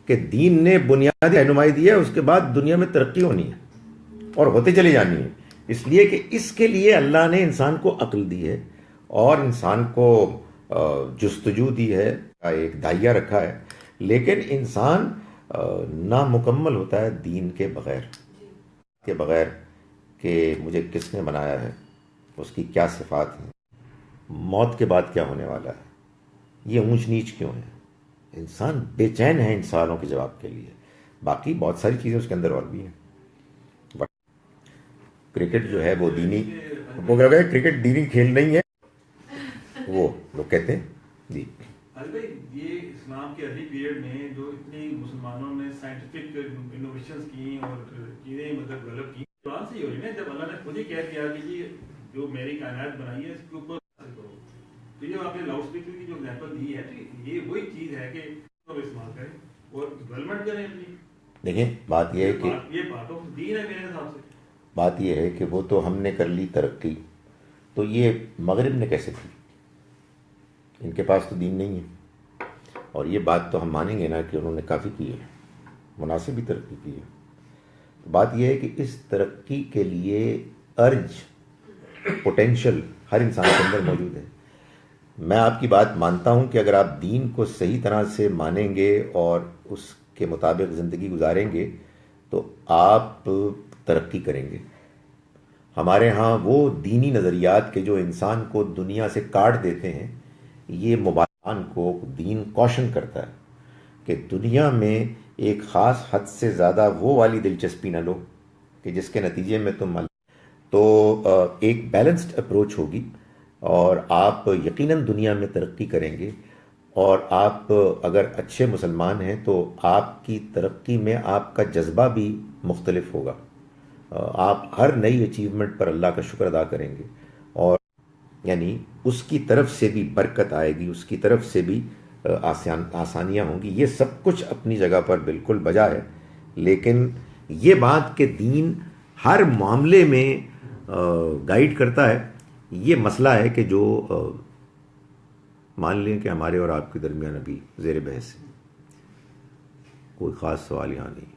کہ دین نے بنیادی رہنمائی دی ہے، اس کے بعد دنیا میں ترقی ہونی ہے اور ہوتے چلی جانی ہے. اس لیے کہ اس کے لیے اللہ نے انسان کو عقل دی ہے اور انسان کو جستجو دی ہے، ایک دائیا رکھا ہے. لیکن انسان نامکمل ہوتا ہے دین کے بغیر کہ مجھے کس نے بنایا ہے، اس کی کیا صفات ہیں، موت کے بعد کیا ہونے والا ہے، یہ اونچ نیچ کیوں ہے. انسان بے چین ہے ان سوالوں کے جواب کے لیے. باقی بہت ساری چیزیں اس کے اندر اور بھی ہیں. کرکٹ جو ہے وہ دینی، وہ کرکٹ دینی کھیل نہیں ہے، وہ لوگ کہتے ہیں. جی یہ اسلام کے ارلی پیریڈ میں جو اتنی مسلمانوں نے سائنٹیفک انوویشنز کی اور چیزیں مطلب ڈیولپ کی، قرآن سے ہی ہو رہی نا. جب اللہ نے خود ہی کہہ دیا کہ یہ جو میری کائنات بنائی ہے اس کے اوپر کرو، تو یہ آپ نے لاؤڈ اسپیکر کی جو ایگزامپل دی ہے، تو یہ وہی چیز ہے کہ استعمال کریں اور ڈیولپمنٹ کریں اپنی. دیکھیں بات یہ ہے کہ یہ پارٹ آف دین ہے میرے حساب سے. بات یہ ہے کہ وہ تو ہم نے کر لی ترقی، تو یہ مغرب نے کیسے کی؟ ان کے پاس تو دین نہیں ہے. اور یہ بات تو ہم مانیں گے نا کہ انہوں نے کافی کی ہے، مناسب بھی ترقی کی ہے. بات یہ ہے کہ اس ترقی کے لیے ارج، پوٹینشل ہر انسان کے اندر موجود ہے. میں آپ کی بات مانتا ہوں کہ اگر آپ دین کو صحیح طرح سے مانیں گے اور اس کے مطابق زندگی گزاریں گے تو آپ ترقی کریں گے. ہمارے ہاں وہ دینی نظریات کے جو انسان کو دنیا سے کاٹ دیتے ہیں، یہ موبائل کو دین کوشن کرتا ہے کہ دنیا میں ایک خاص حد سے زیادہ وہ والی دلچسپی نہ لو کہ جس کے نتیجے میں تم تو ایک بیلنسڈ اپروچ ہوگی اور آپ یقیناً دنیا میں ترقی کریں گے. اور آپ اگر اچھے مسلمان ہیں تو آپ کی ترقی میں آپ کا جذبہ بھی مختلف ہوگا. آپ ہر نئی اچیومنٹ پر اللہ کا شکر ادا کریں گے اور یعنی اس کی طرف سے بھی برکت آئے گی، اس کی طرف سے بھی آسانیاں ہوں گی. یہ سب کچھ اپنی جگہ پر بالکل بجا ہے. لیکن یہ بات کہ دین ہر معاملے میں گائیڈ کرتا ہے، یہ مسئلہ ہے کہ جو مان لیں کہ ہمارے اور آپ کے درمیان ابھی زیر بحث ہے. کوئی خاص سوال یہاں نہیں.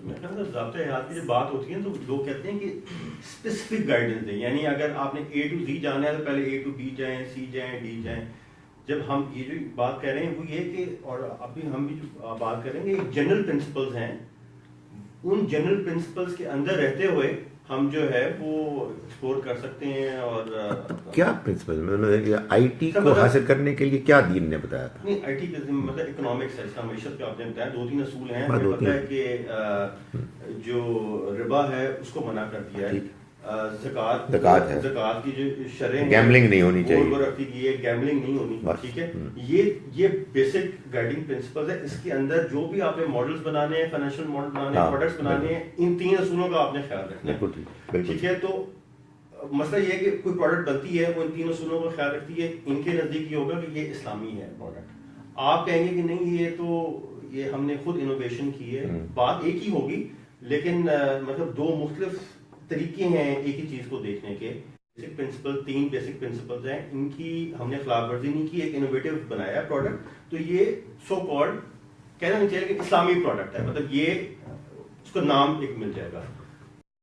ضابطۂ حیات کی جب بات ہوتی ہے تو لوگ کہتے ہیں کہ اسپیسیفک گائیڈنس دیں، یعنی اگر آپ نے اے ٹو زی جانا ہے تو پہلے اے ٹو بی جائیں، سی جائیں، ڈی جائیں. جب ہم یہ جو بات کہہ رہے ہیں وہ یہ کہ اور ابھی ہم بھی جو بات کریں گے جنرل پرنسپلز ہیں, ان جنرل پرنسپلز کے اندر رہتے ہوئے ہم جو ہے وہ ایکسپلور کر سکتے ہیں. اور کیا پرنسپل آئی ٹی کو حاصل کرنے کے لیے کیا دین نے بتایا تھا؟ نہیں, آئی ٹی کے مطلب اکنامکس ہے, معیشت کا آپ نے بتایا 2-3 اصول ہیں. ہمیں پتہ ہے کہ جو ربا ہے اس کو منع کر دیا ہے, زکوٰۃ کی جو شرح گیملنگ نہیں ہونی چاہیے, رکھی گئی ہے, گیملنگ نہیں ہونی, ٹھیک ہے. یہ بیسک گائیڈنگ پرنسپل ہے. اس کے اندر جو بھی آپ نے ماڈلز بنانے ہیں, فائنینشیل ماڈل بنانے ہیں, پروڈکٹس بنانے ہیں, ان 3 اصولوں کا آپ نے خیال رکھنا ہے, ٹھیک ہے. تو مسئلہ یہ ہے کہ کوئی پروڈکٹ بنتی ہے وہ ان 3 اصولوں کا خیال رکھتی ہے. ان کے نزدیک یہ ہوگا کہ یہ اسلامی ہے پروڈکٹ. آپ کہیں گے کہ نہیں یہ تو یہ ہم نے خود انوویشن کی ہے. بات ایک ہی ہوگی لیکن مطلب 2 مختلف طریقے ہیں ایک ہی چیز کو دیکھنے کے. بیسک پرنسپل 3 بیسک پرنسپلز ہیں, ان کی ہم نے خلاف ورزی نہیں کی, ایک انوویٹو بنایا ہے پروڈکٹ. تو یہ سو کالڈ کہنا نہیں چاہیے کہ اسلامی پروڈکٹ ہے, مطلب یہ اس کو نام ایک مل جائے گا.